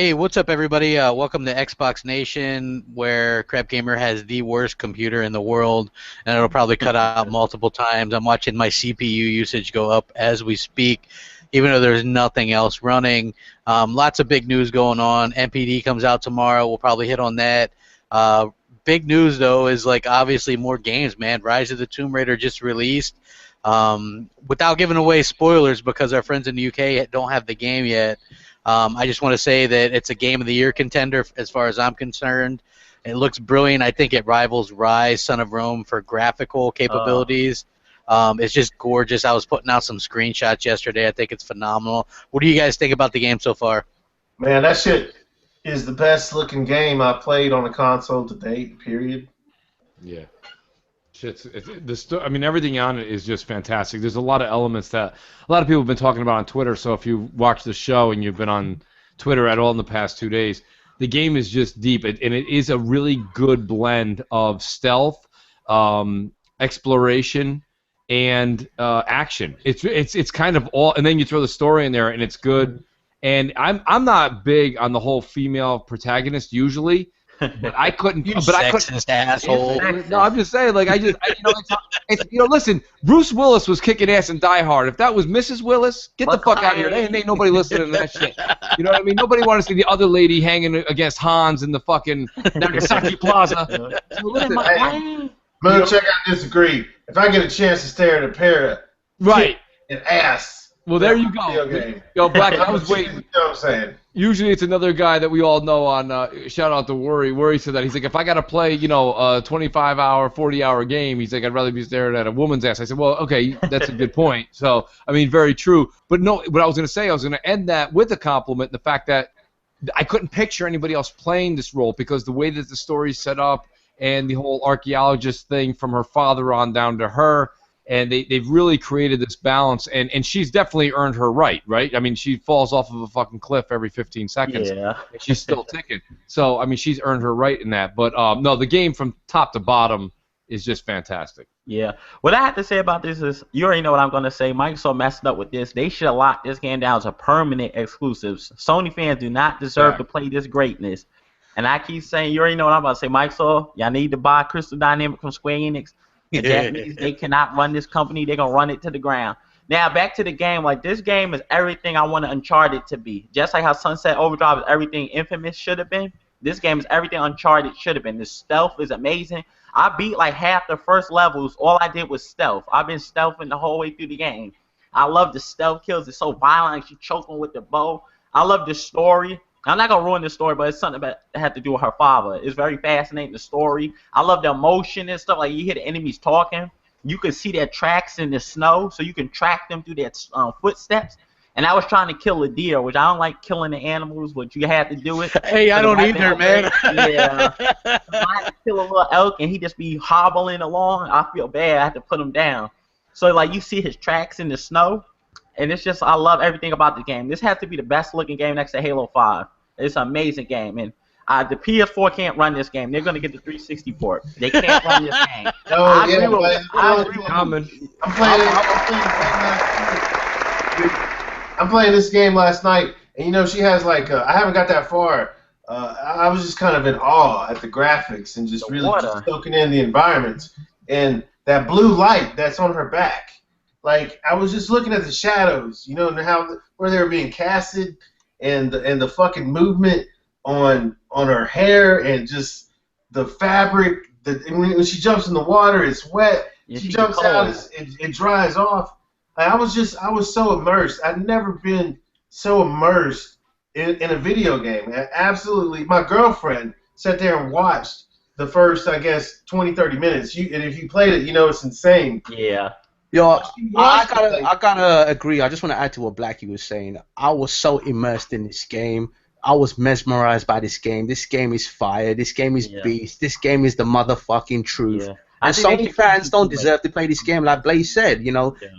Hey, what's up, everybody? Welcome to Xbox Nation, where CrapGamer has the worst computer in the world, and it'll probably cut out multiple times. I'm watching my CPU usage go up as we speak, even though there's nothing else running. Lots of big news going on. NPD comes out tomorrow. We'll probably hit on that. Uh, Big news, though, is like obviously more games, man. Rise of the Tomb Raider just released. Without giving away spoilers, because our friends in the UK don't have the game yet. I just want to say that it's a Game of the Year contender as far as I'm concerned. It looks brilliant. I think it rivals Rise, Son of Rome for graphical capabilities. It's just gorgeous. I was putting out some screenshots yesterday. I think it's phenomenal. What do you guys think about the game so far? Man, that shit is the best looking game I played on a console to date, period. Yeah. I mean, everything on it is just fantastic. There's a lot of elements that a lot of people have been talking about on Twitter. So if you watch the show and you've been on Twitter at all in the past 2 days, the game is just deep, and it is a really good blend of stealth, exploration, and action. It's kind of all, and then you throw the story in there, and it's good. And I'm not big on the whole female protagonist usually. But I couldn't. You but sexist asshole. No, I'm just saying. Like listen. Bruce Willis was kicking ass in Die Hard. If that was Mrs. Willis, get the fuck out of here. Ain't nobody listening to that shit. You know what I mean? Nobody wants to see the other lady hanging against Hans in the fucking Nagasaki Plaza. So listen, Moon, check out disagree. If I get a chance to stare at a pair of right and ass. Well, there you go. Yo, Black, I was waiting. You know what I'm saying? Usually it's another guy that we all know on, shout out to Worry. Worry said that. He's like, if I got to play, a 25-hour, 40-hour game, he's like, I'd rather be staring at a woman's ass. I said, well, okay, that's a good point. So, I mean, very true. But no, what I was going to say, I was going to end that with a compliment, the fact that I couldn't picture anybody else playing this role because the way that the story's set up and the whole archaeologist thing from her father on down to her, and they've really created this balance, and she's definitely earned her right? I mean, she falls off of a fucking cliff every 15 seconds. Yeah. And she's still ticking. So, I mean, she's earned her right in that. But, no, the game from top to bottom is just fantastic. Yeah. What I have to say about this is, you already know what I'm going to say. Microsoft messed up with this. They should have locked this game down to permanent exclusives. Sony fans do not deserve to play this greatness. And I keep saying, you already know what I'm about to say. Microsoft, y'all need to buy Crystal Dynamics from Square Enix. That means they cannot run this company. They're going to run it to the ground. Now, back to the game. Like, this game is everything I want Uncharted to be. Just like how Sunset Overdrive is everything Infamous should have been. This game is everything Uncharted should have been. The stealth is amazing. I beat like half the first levels. All I did was stealth. I've been stealthing the whole way through the game. I love the stealth kills. It's so violent. Like, she choking with the bow. I love the story. I'm not going to ruin the story, but it's something that had to do with her father. It's very fascinating, the story. I love the emotion and stuff. Like, you hear the enemies talking. You can see their tracks in the snow, so you can track them through their footsteps. And I was trying to kill a deer, which I don't like killing the animals, but you had to do it. Hey, I don't either, man. Yeah. I had to kill a little elk, and he just be hobbling along. I feel bad. I had to put him down. So, like, you see his tracks in the snow. And it's just, I love everything about the game. This has to be the best looking game next to Halo 5. It's an amazing game. And the PS4 can't run this game. They're going to get the 360 port. They can't run this game. I agree with I'm playing this game last night, and she has like, I haven't got that far. I was just kind of in awe at the graphics and just really just soaking in the environments. And that blue light that's on her back. Like, I was just looking at the shadows, and where they were being casted, and the fucking movement on her hair, and just the fabric. When she jumps in the water, it's wet. Yeah, she jumps out, it dries off. I was so immersed. I've never been so immersed in a video game. Absolutely, my girlfriend sat there and watched the first, I guess, 20, 30 minutes. And if you played it, it's insane. Yeah. Yo, I gotta agree. I just want to add to what Blackie was saying. I was so immersed in this game. I was mesmerized by this game. This game is fire. This game is beast. This game is the motherfucking truth. Yeah. And Sony fans don't deserve to play this game, like Blaze said.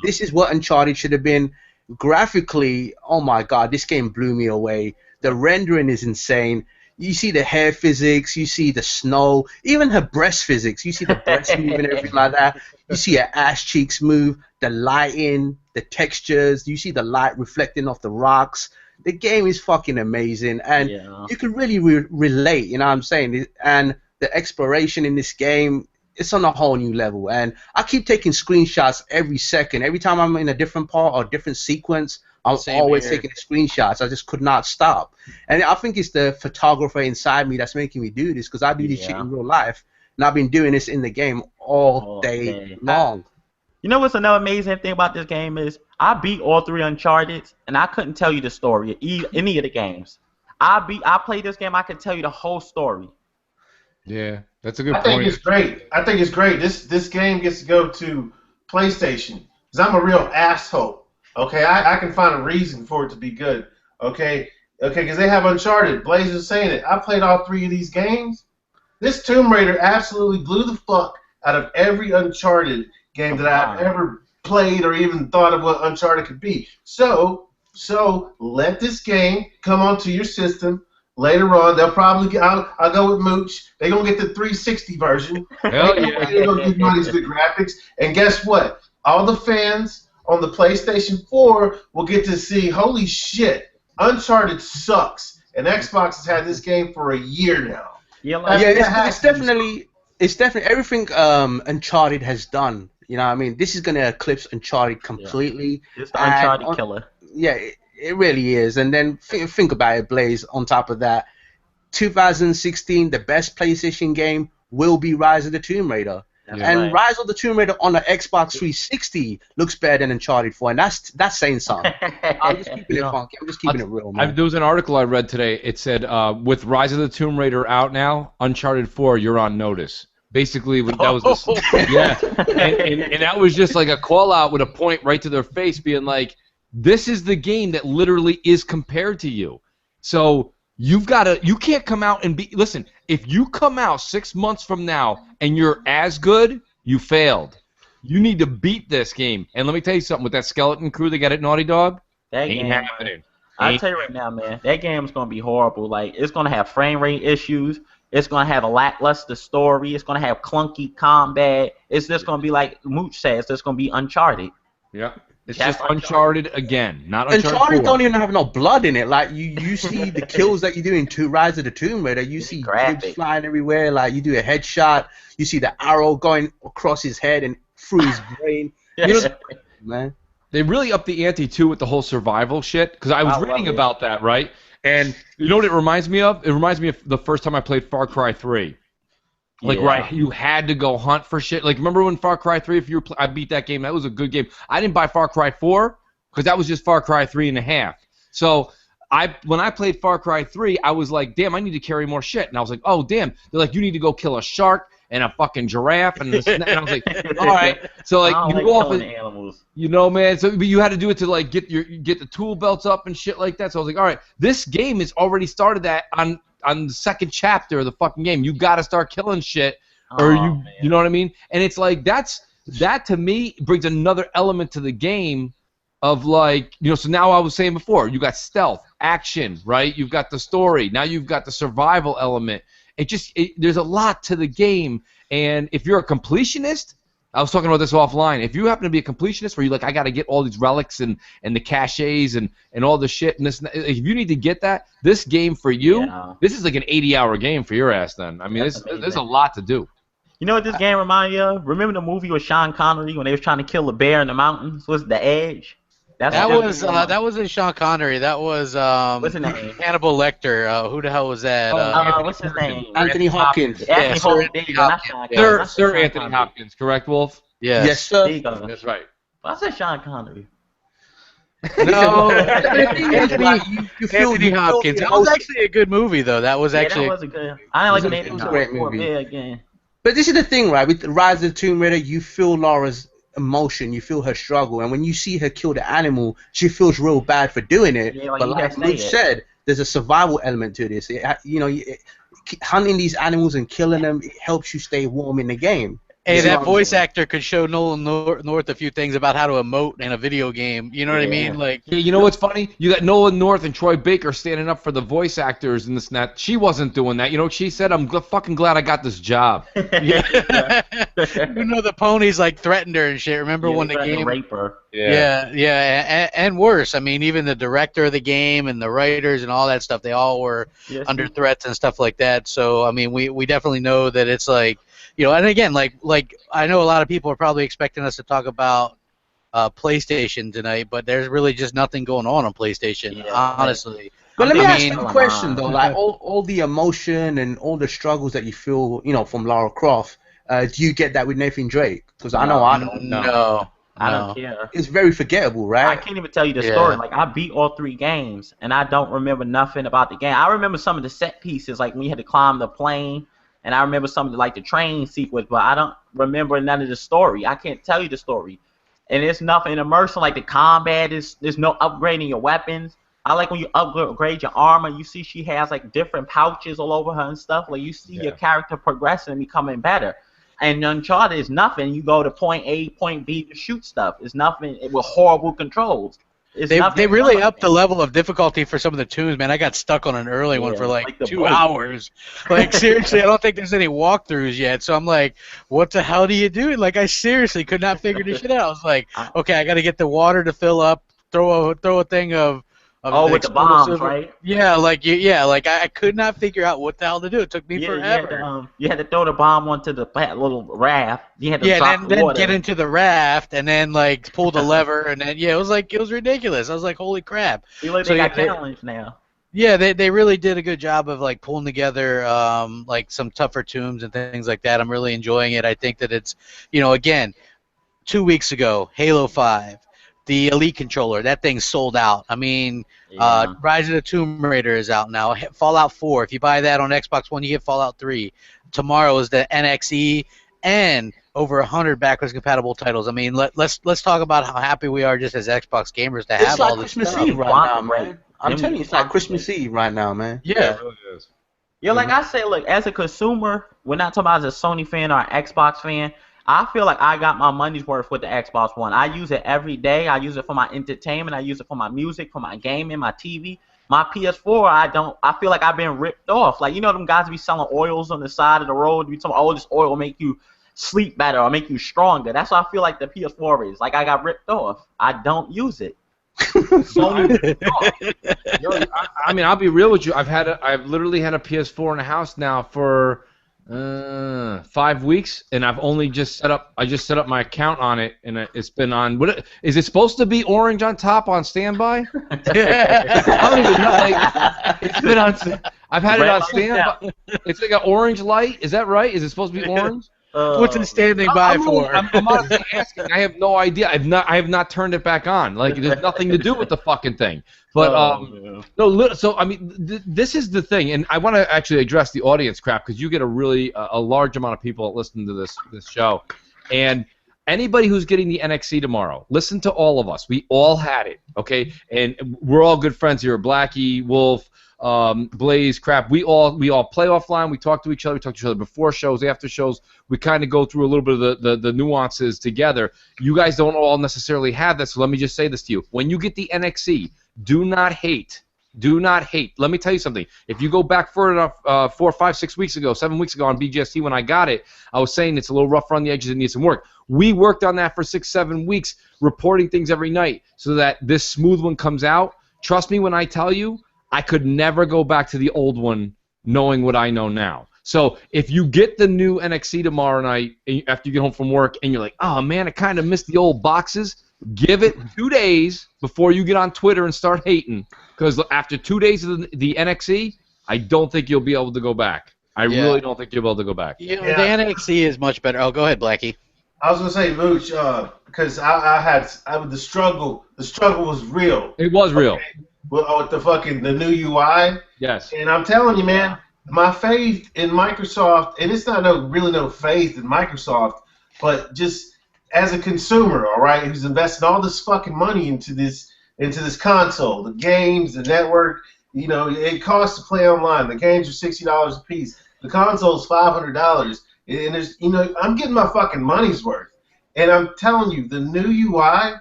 This is what Uncharted should have been. Graphically, oh my god, this game blew me away. The rendering is insane. You see the hair physics, you see the snow, even her breast physics. You see the breast move and everything like that. You see her ass cheeks move, the lighting, the textures. You see the light reflecting off the rocks. The game is fucking amazing, and you can really relate. You know what I'm saying? And the exploration in this game, it's on a whole new level. And I keep taking screenshots every second. Every time I'm in a different part or different sequence, I'm always taking screenshots. I just could not stop. And I think it's the photographer inside me that's making me do this, because I do this shit in real life, and I've been doing this in the game all day long. You know what's another amazing thing about this game is I beat all 3 Uncharted, and I couldn't tell you the story of any of the games. I played this game, I could tell you the whole story. Yeah, that's a good point. I think it's great. I think it's great. This game gets to go to PlayStation, because I'm a real asshole. Okay, I can find a reason for it to be good. Okay, because they have Uncharted. Blaze is saying it. I played all 3 of these games. This Tomb Raider absolutely blew the fuck out of every Uncharted game that I've ever played or even thought of what Uncharted could be. So let this game come onto your system later on. They'll probably I'll go with Mooch. They're gonna get the 360 version. Hell yeah. They're gonna give you these good graphics. And guess what? All the fans on the PlayStation 4 will get to see, holy shit, Uncharted sucks. And Xbox has had this game for a year now. It's definitely everything Uncharted has done. You know what I mean? This is going to eclipse Uncharted completely. It's the Uncharted killer. Yeah, it really is. And then think about it, Blaze, on top of that. 2016, the best PlayStation game will be Rise of the Tomb Raider. Rise of the Tomb Raider on the Xbox 360 looks better than Uncharted 4, and that's saying something. I'm just keeping it funky. I'm just keeping it real, man. There was an article I read today. It said, with Rise of the Tomb Raider out now, Uncharted 4, you're on notice. Basically, that was and that was just like a call out with a point right to their face, being like, "This is the game that literally is compared to you." So you can't come out and listen. If you come out 6 months from now and you're as good, you failed. You need to beat this game. And let me tell you something. With that skeleton crew they got at Naughty Dog, that ain't happening. I'll tell you right now, man. That game's gonna be horrible. Like, it's gonna have frame rate issues. It's going to have a lackluster story. It's going to have clunky combat. It's just going to be like Mooch says. It's just going to be Uncharted. Yeah. It's just Uncharted again, not Uncharted 4. Don't even have no blood in it. Like, you see the kills that you do in Rise of the Tomb Raider. You see ribs flying everywhere. Like, you do a headshot. You see the arrow going across his head and through his brain. Man. They really upped the ante, too, with the whole survival shit. Because I was reading about that, right? And you know what it reminds me of? It reminds me of the first time I played Far Cry 3. Like, right, you had to go hunt for shit. Like, remember when Far Cry 3, I beat that game. That was a good game. I didn't buy Far Cry 4 because that was just Far Cry 3.5. So when I played Far Cry 3, I was like, damn, I need to carry more shit. And I was like, oh, damn. They're like, you need to go kill a shark and a fucking giraffe. And I was like, all right. So, like, you go off animals. You know, man. So, but you had to do it to, like, get the tool belts up and shit like that. So I was like, all right, this game has already started that on the second chapter of the fucking game. You got to start killing shit, or you know what I mean? And it's like that to me brings another element to the game of, like, you know. So now I was saying before, you got stealth, action, right? You've got the story. Now you've got the survival element. There's a lot to the game, and if you're a completionist, I was talking about this offline. If you happen to be a completionist where you're like, I got to get all these relics and the caches and all the shit, and this, if you need to get that, this game for you, this is like an 80-hour game for your ass then. I mean, there's a lot to do. You know what this game reminds me of? Remember the movie with Sean Connery when they was trying to kill a bear in the mountains? Was The Edge? That wasn't Sean Connery. That was what's his name? Hannibal Lecter. Who the hell was that? What's his name? Anthony Hopkins. Sir Anthony Hopkins, correct, Wolf? Yes, sir. That's right. I said Sean Connery. No, Anthony Hopkins. That was actually a good movie, though. That was actually. That was a good. I didn't like it. It was a great movie. Again. But this is the thing, right? With Rise of the Tomb Raider, you feel Laura's emotion, you feel her struggle, and when you see her kill the animal, she feels real bad for doing it. Yeah, but like Luke said, there's a survival element to this. Hunting these animals and killing them, it helps you stay warm in the game. Hey, that voice actor could show Nolan North a few things about how to emote in a video game. You know what I mean? Like, yeah, you know what's funny? You got Nolan North and Troy Baker standing up for the voice actors in this and that. She wasn't doing that. You know what she said? I'm fucking glad I got this job. Yeah. You know, the ponies like threatened her and shit. Remember when the game? Rape her. Yeah, and worse. I mean, even the director of the game and the writers and all that stuff, they all were under threats and stuff like that. So, I mean, we definitely know that it's like, you know, and again, like I know a lot of people are probably expecting us to talk about PlayStation tonight, but there's really just nothing going on PlayStation, honestly. But let me ask you a question though, like all the emotion and all the struggles that you feel, you know, from Lara Croft, do you get that with Nathan Drake? Because I know I don't. No. I don't care. It's very forgettable, right? I can't even tell you the story. Like, I beat all 3 games, and I don't remember nothing about the game. I remember some of the set pieces, like when you had to climb the plane, and I remember some of the, like, the train sequence, but I don't remember none of the story. I can't tell you the story. And there's nothing immersive, like the combat there's no upgrading your weapons. I like when you upgrade your armor, you see she has, like, different pouches all over her and stuff. Like, you see your character progressing and becoming better. And Uncharted is nothing. You go to point A, point B to shoot stuff. It's nothing with horrible controls. They really upped the level of difficulty for some of the tunes, man. I got stuck on an early one for like 2 hours. Like, seriously, I don't think there's any walkthroughs yet. So I'm like, what the hell do you do? Like, I seriously could not figure this shit out. I was like, okay, I got to get the water to fill up, throw a thing of with the bombs, right? Yeah, like I could not figure out what the hell to do. It took me forever. You had to throw the bomb onto the little raft. You had to drop then water. Get into the raft and then like pull the lever and then it was ridiculous. I was like, holy crap. They got challenged now. Yeah, they really did a good job of like pulling together like some tougher tunes and things like that. I'm really enjoying it. I think that it's, you know, again, 2 weeks ago, Halo 5. The Elite controller, that thing sold out. I mean, Rise of the Tomb Raider is out now. Fallout 4, if you buy that on Xbox One, you get Fallout 3. Tomorrow is the NXE and over 100 backwards compatible titles. I mean, let's talk about how happy we are just as Xbox gamers to have all this stuff. It's like Christmas Eve right now, man. I'm telling you, it's like Christmas Eve right now, man. Yeah. It really is. Yeah, like I say, look, as a consumer, we're not talking about as a Sony fan or an Xbox fan. I feel like I got my money's worth with the Xbox One. I use it every day. I use it for my entertainment. I use it for my music, for my gaming, my TV. My PS4, I feel like I've been ripped off. Like, you know them guys be selling oils on the side of the road? You talking, oh, this oil will make you sleep better or make you stronger. That's what I feel like the PS4 is. Like, I got ripped off. I don't use it. Sony, I mean, I'll be real with you. I've literally had a PS4 in the house now for 5 weeks, and I've only just set up. I just set up my account on it, and it's been on. Is it supposed to be orange on top on standby? I don't even know. Like, it's been on. I've had it on standby. It's like an orange light. Is that right? Is it supposed to be orange? What's it standing by for? I'm honestly asking. I have no idea. I have not turned it back on. Like, there's nothing to do with the fucking thing. But no. So I mean, this is the thing, and I want to actually address the audience crap because you get a large amount of people that listen to this show, and anybody who's getting the NXE tomorrow, listen to all of us. We all had it, okay, and we're all good friends here. Blackie, Wolf. Blaze, Crap, we all play offline. We talk to each other. We talk to each other before shows, after shows. We kind of go through a little bit of the nuances together. You guys don't all necessarily have that, so let me just say this to you. When you get the NXE, do not hate. Do not hate. Let me tell you something. If you go back further enough, 4, 5, 6 weeks ago, 7 weeks ago on BGST when I got it, I was saying it's a little rough around the edges and needs some work. We worked on that for 6, 7 weeks, reporting things every night so that this smooth one comes out. Trust me when I tell you, I could never go back to the old one knowing what I know now. So if you get the new NXE tomorrow night after you get home from work and you're like, oh, man, I kind of missed the old boxes, give it 2 days before you get on Twitter and start hating. Because after 2 days of the NXE, I don't think you'll be able to go back. I really don't think you'll be able to go back. You know, the NXE is much better. Oh, go ahead, Blackie. I was gonna say, Mooch, because I had the struggle. The struggle was real. It was real. Okay? With the new UI. Yes. And I'm telling you, man, my faith in Microsoft, and it's not really no faith in Microsoft, but just as a consumer, all right, who's investing all this fucking money into this console, the games, the network, you know, it costs to play online. The games are $60 a piece. The console's $500. And there's, I'm getting my fucking money's worth. And I'm telling you, the new UI,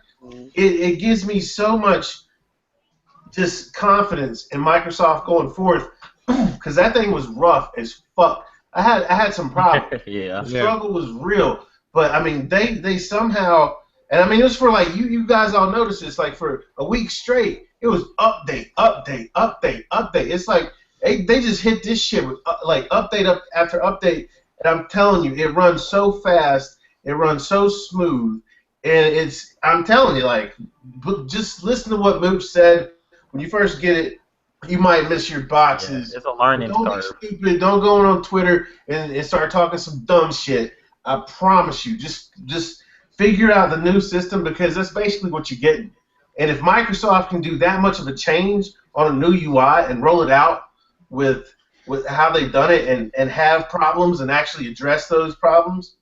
it gives me so much just confidence in Microsoft going forth, because that thing was rough as fuck. I had some problems. The struggle was real, but I mean they somehow, and I mean it was for like you guys all noticed this, like for a week straight it was update. It's like they just hit this shit with like update up after update, and I'm telling you, it runs so fast, it runs so smooth, and I'm telling you, like, just listen to what Mooch said. When you first get it, you might miss your boxes. Yeah, it's a learning curve. Don't be stupid. Don't go on Twitter and start talking some dumb shit. I promise you. Just figure out the new system, because that's basically what you're getting. And if Microsoft can do that much of a change on a new UI and roll it out with how they've done it and have problems and actually address those problems,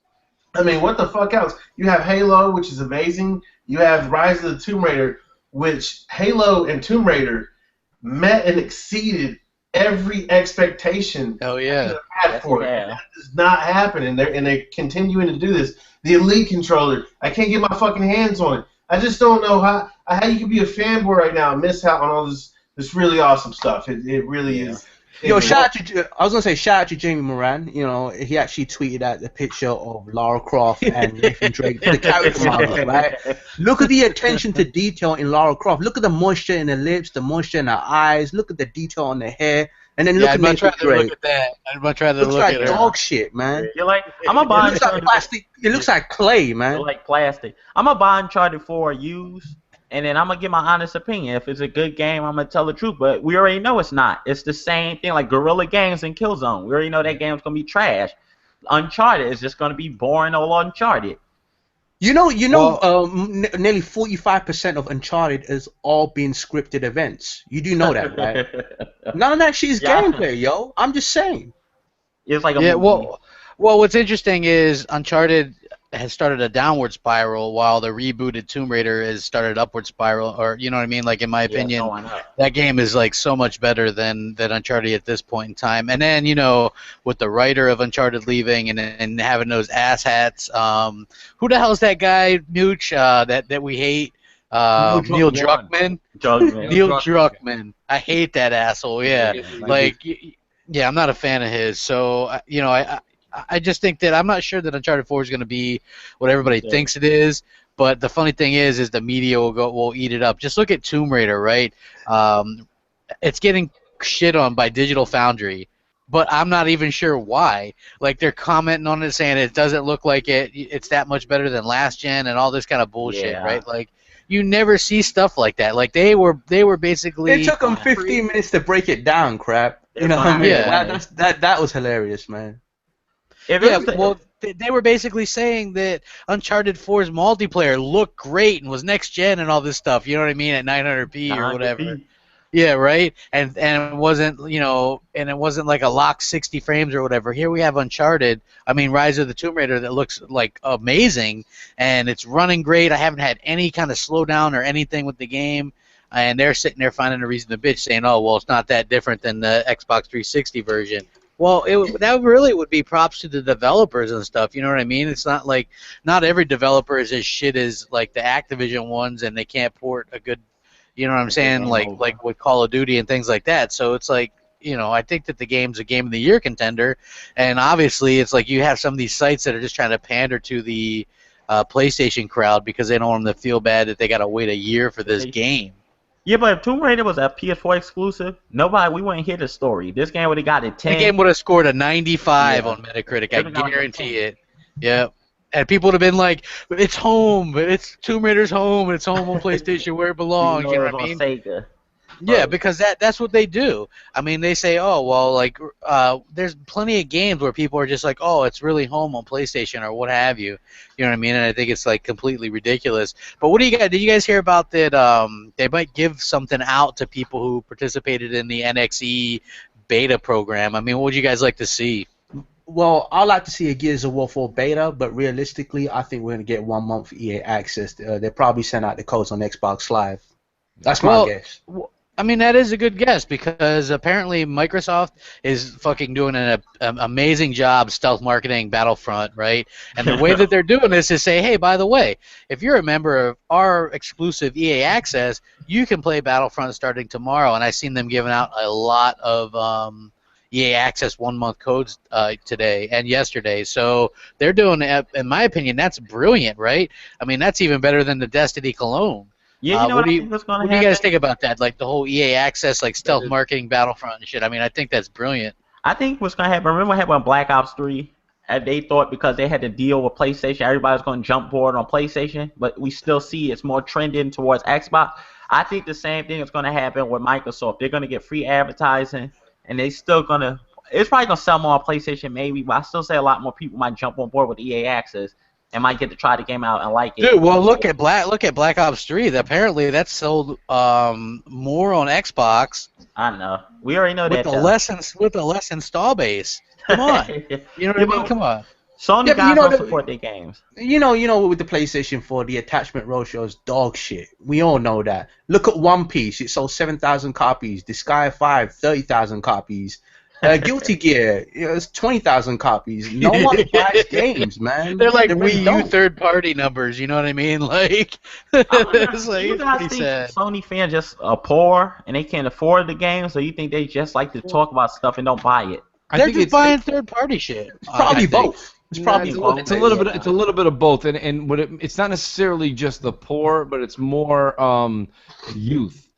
I mean, what the fuck else? You have Halo, which is amazing. You have Rise of the Tomb Raider, which Halo and Tomb Raider met and exceeded every expectation. Oh yeah, had for it. That does not happen, and they're continuing to do this. The Elite controller, I can't get my fucking hands on it. I just don't know how you can be a fanboy right now and miss out on all this really awesome stuff. It really is. Yo, I was gonna say shout out to Jamie Moran. You know, he actually tweeted out the picture of Lara Croft and Nathan Drake, the character model, right? Look at the attention to detail in Lara Croft. Look at the moisture in the lips, the moisture in her eyes. Look at the detail on the hair, and then look at Nathan Drake. Look at that. I'd much rather look at her. Looks like dog shit, man. You're like, I'm a buy. It looks like plastic. It looks like clay, man. Like plastic. I'm a buy Uncharted 4 used. And then I'm going to give my honest opinion. If it's a good game, I'm going to tell the truth. But we already know it's not. It's the same thing like Guerrilla Games and Killzone. We already know that game's going to be trash. Uncharted is just going to be boring old Uncharted. Nearly 45% of Uncharted is all being scripted events. You do know that, right? None of that shit is gameplay, yo. I'm just saying. It's like a movie. Well, what's interesting is Uncharted has started a downward spiral, while the rebooted Tomb Raider has started an upward spiral, or you know what I mean? Like, in my opinion, that game is like so much better than Uncharted at this point in time. And then, with the writer of Uncharted leaving and having those asshats, who the hell is that guy, Nooch, that we hate? Neil Druckmann. Neil Druckmann. I hate that asshole. Yeah, yeah, I'm not a fan of his. So I just think that I'm not sure that Uncharted 4 is going to be what everybody thinks it is. But the funny thing is the media will eat it up. Just look at Tomb Raider, right? It's getting shit on by Digital Foundry, but I'm not even sure why. Like, they're commenting on it saying it doesn't look like it's that much better than last gen and all this kind of bullshit, right? Like, you never see stuff like that. Like, they were basically. It took them 15 minutes to break it down, crap. You know what I mean? Yeah. That was hilarious, man. They were basically saying that Uncharted 4's multiplayer looked great and was next gen and all this stuff. You know what I mean? At 900p or whatever. Yeah, right. And it wasn't like a locked 60 frames or whatever. Here we have Rise of the Tomb Raider, that looks like amazing, and it's running great. I haven't had any kind of slowdown or anything with the game. And they're sitting there finding a reason to bitch, saying, "Oh, well, it's not that different than the Xbox 360 version." Well, that really would be props to the developers and stuff. You know what I mean? It's not like not every developer is as shit as like the Activision ones, and they can't port a good, you know what I'm saying? Like with Call of Duty and things like that. So it's like, I think that the game's a Game of the Year contender, and obviously it's like you have some of these sites that are just trying to pander to the PlayStation crowd because they don't want them to feel bad that they got to wait a year for this game. Yeah, but if Tomb Raider was a PS4 exclusive, we wouldn't hear the story. This game would have got a 10. The game would have scored a 95 on Metacritic. I guarantee it. Yeah. And people would have been like, it's home. It's Tomb Raider's home. It's home on PlayStation where it belongs. You know what I mean? Sega. Yeah, because that's what they do. I mean, they say, oh, well, like, there's plenty of games where people are just like, oh, it's really home on PlayStation or what have you. You know what I mean? And I think it's, like, completely ridiculous. But what do you guys, did you guys hear about that they might give something out to people who participated in the NXE beta program? I mean, what would you guys like to see? Well, I'd like to see a Gears of War 4 beta, but realistically, I think we're going to get 1 month EA access. They'll probably send out the codes on Xbox Live. That's my guess. I mean, that is a good guess because apparently Microsoft is fucking doing an amazing job stealth marketing Battlefront, right? And the way that they're doing this is say, hey, by the way, if you're a member of our exclusive EA Access, you can play Battlefront starting tomorrow. And I've seen them giving out a lot of EA Access 1 month codes today and yesterday. So they're doing, in my opinion, that's brilliant, right? I mean, that's even better than the Destiny cologne. Yeah, you know what I think was going to happen? What do you guys think about that? Like the whole EA Access, like stealth marketing Battlefront and shit. I mean, I think that's brilliant. I think what's going to happen, remember what happened with Black Ops 3? And they thought because they had to deal with PlayStation, everybody's going to jump board on PlayStation, but we still see it's more trending towards Xbox. I think the same thing is going to happen with Microsoft. They're going to get free advertising, and they still going to, it's probably going to sell more on PlayStation maybe, but I still say a lot more people might jump on board with EA Access and might get to try the game out and like it. Dude, well, look at Black Ops 3. Apparently, that's sold more on Xbox. I know. We already know with that. With a less install base. Come on. You know what I mean? Come on. Sony guys don't support their games. You know, with the PlayStation 4, the attachment ratio is dog shit. We all know that. Look at One Piece. It sold 7,000 copies. The Sky 5, 30,000 copies. Guilty Gear, it's 20,000 copies. No one buys games, man. They're like Wii U third-party numbers. You know what I mean? Like, it's like you guys think Sony fans just are poor and they can't afford the game, so you think they just like to talk about stuff and don't buy it? They're just buying third-party shit. It's probably both. It's probably both. It's a little bit. It's a little bit of both, and what it's not necessarily just the poor, but it's more youth.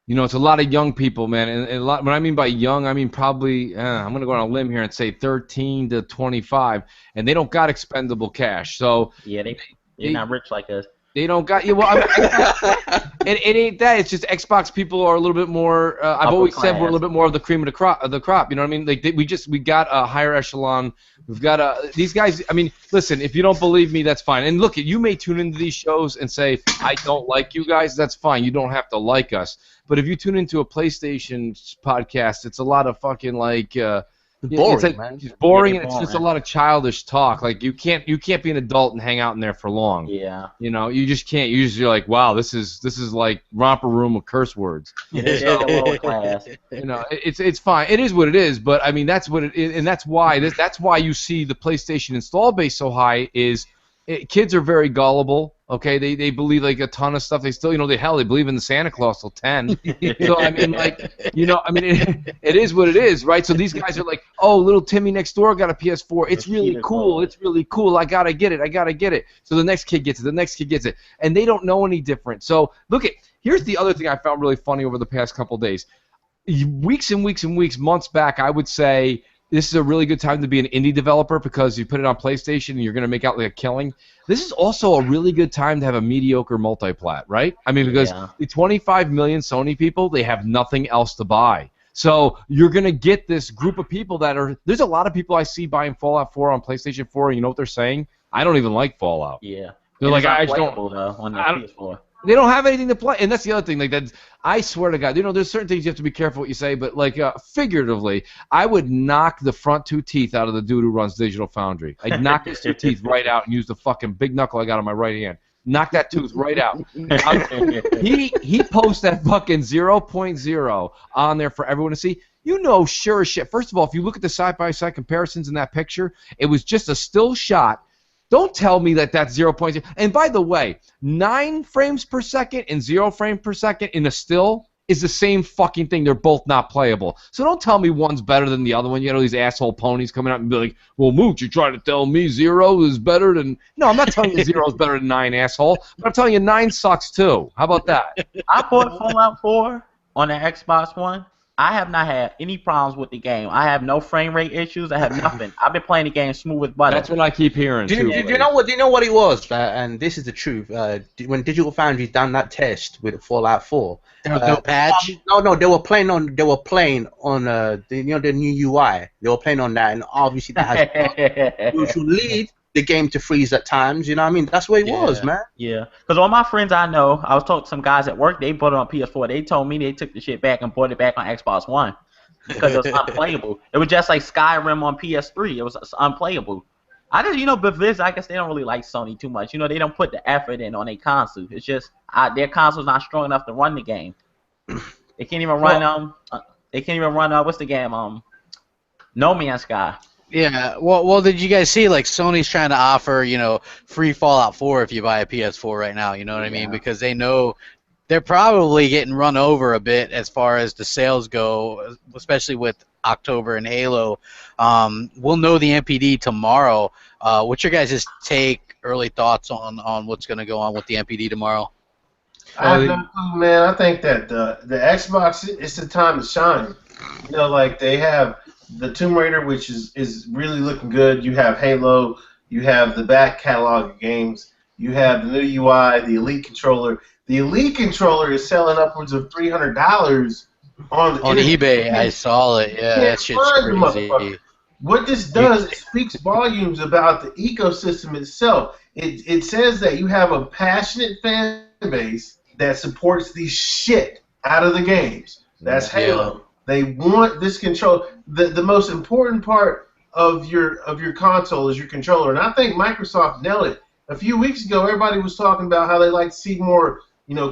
You know, it's a lot of young people, man, and a lot. When I mean by young, I mean probably. I'm going to go on a limb here and say 13 to 25, and they don't got expendable cash. So yeah, they're not rich like us. They don't got you. Well, it ain't that. It's just Xbox people are a little bit more. I've always said we're a little bit more of the cream of the crop. You know what I mean? Like we got a higher echelon. We've got these guys. I mean, listen. If you don't believe me, that's fine. And look, you may tune into these shows and say I don't like you guys. That's fine. You don't have to like us. But if you tune into a PlayStation podcast, it's a lot of fucking like. Boring, man. It's boring, and it's just a lot of childish talk. Like you can't be an adult and hang out in there for long. Yeah. You know, you just can't. You're like, wow, this is like romper room with curse words. Lower class. You know, it's fine. It is what it is. But I mean, that's what it is, and that's why you see the PlayStation install base so high. Kids are very gullible. Okay, they believe like a ton of stuff. They still, they believe in the Santa Claus till 10. So I mean, it is what it is, right? So these guys are like, oh, little Timmy next door got a PS4. It's really cool. It's really cool. I gotta get it. So the next kid gets it. And they don't know any different. So here's the other thing I found really funny over the past couple of days. Weeks and weeks and weeks, months back, I would say this is a really good time to be an indie developer because you put it on PlayStation and you're going to make out like a killing. This is also a really good time to have a mediocre multiplat, right? I mean, because the 25 million Sony people, they have nothing else to buy. So you're going to get this group of people there's a lot of people I see buying Fallout 4 on PlayStation 4, and you know what they're saying? I don't even like Fallout. Yeah. They're like, I just don't. On the PS4. They don't have anything to play, and that's the other thing. Like that, I swear to God, there's certain things you have to be careful what you say, but like figuratively, I would knock the front two teeth out of the dude who runs Digital Foundry. I'd knock his two teeth right out and use the fucking big knuckle I got on my right hand. Knock that tooth right out. He posts that fucking 0.0 on there for everyone to see. Sure as shit. First of all, if you look at the side-by-side comparisons in that picture, it was just a still shot. Don't tell me that that's 0.0. And by the way, 9 frames per second and 0 frames per second in a still is the same fucking thing. They're both not playable. So don't tell me one's better than the other one. These asshole ponies coming out and be like, well, Mooch, you're trying to tell me 0 is better than... No, I'm not telling you 0 is better than 9, asshole. But I'm telling you 9 sucks too. How about that? I bought Fallout 4 on the Xbox One. I have not had any problems with the game. I have no frame rate issues. I have nothing. I've been playing the game smooth as butter. That's what I keep hearing. Do you know what it was? And this is the truth. When Digital Foundry done that test with Fallout 4, there was no patch. No, they were playing on the new UI. They were playing on that, and obviously that has which will lead the game to freeze at times. You know what I mean? That's what it was, man. Yeah. Because all my friends I know, I was talking to some guys at work, they bought it on PS4. They told me they took the shit back and bought it back on Xbox One because it was unplayable. It was just like Skyrim on PS3. It was unplayable. Bethesda, I guess they don't really like Sony too much. They don't put the effort in on their console. It's just their console's not strong enough to run the game. It can't even run it can't even run what's the game No Man's Sky. Yeah, well, did you guys see like Sony's trying to offer, free Fallout 4 if you buy a PS4 right now, you know what I mean? Because they know they're probably getting run over a bit as far as the sales go, especially with October and Halo. We'll know the NPD tomorrow. What's your guys' early thoughts on what's going to go on with the NPD tomorrow? I have no clue, man. I think that the Xbox, it's the time to shine. Like they have the Tomb Raider, which is really looking good. You have Halo. You have the back catalog of games. You have the new UI, the Elite controller. The Elite controller is selling upwards of $300 on eBay. I saw it. Yeah, that shit's crazy. What this does, it speaks volumes about the ecosystem itself. It says that you have a passionate fan base that supports the shit out of the games. That's Halo. They want this control. The most important part of your console is your controller, and I think Microsoft nailed it. A few weeks ago, everybody was talking about how they like to see more,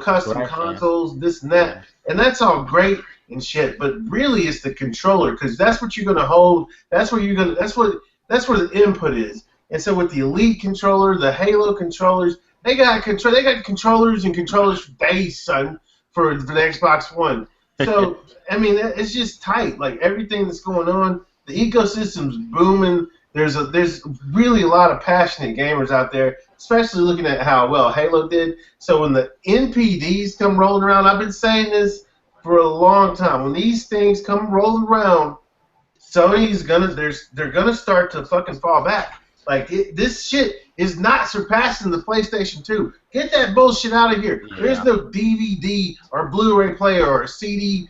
custom consoles, this and that, and that's all great and shit. But really, it's the controller, because that's what you're gonna hold. That's where you're gonna. That's where the input is. And so with the Elite controller, the Halo controllers, they got controllers and controllers for days, son, for the Xbox One. So I mean, it's just tight. Like everything that's going on, the ecosystem's booming. There's really a lot of passionate gamers out there, especially looking at how well Halo did. So when the NPDs come rolling around, I've been saying this for a long time. When these things come rolling around, Sony's they're gonna start to fucking fall back. Like this shit is not surpassing the PlayStation 2. Get that bullshit out of here. Yeah. There's no DVD or Blu-ray player or CD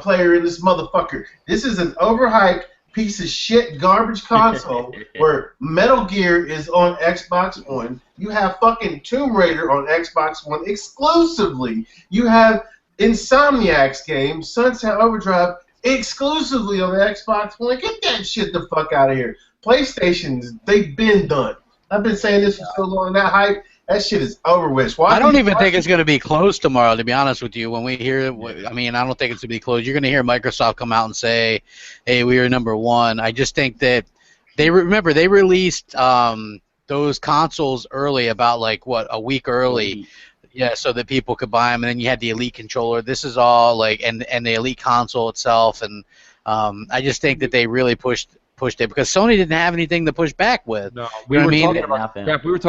player in this motherfucker. This is an overhyped piece of shit garbage console where Metal Gear is on Xbox One. You have fucking Tomb Raider on Xbox One exclusively. You have Insomniac's game, Sunset Overdrive, exclusively on the Xbox One. Get that shit the fuck out of here. PlayStation's, they've been done. I've been saying this for so long. That hype, that shit is over with. I don't even think it's going to be closed tomorrow, to be honest with you. When we hear it, I mean, I don't think it's going to be closed. You're going to hear Microsoft come out and say, hey, we are number one. I just think that they released those consoles early, about a week early. Yeah, so that people could buy them, and then you had the Elite controller. This is all and the Elite console itself, and I just think that they really pushed it because Sony didn't have anything to push back with. No, we were talking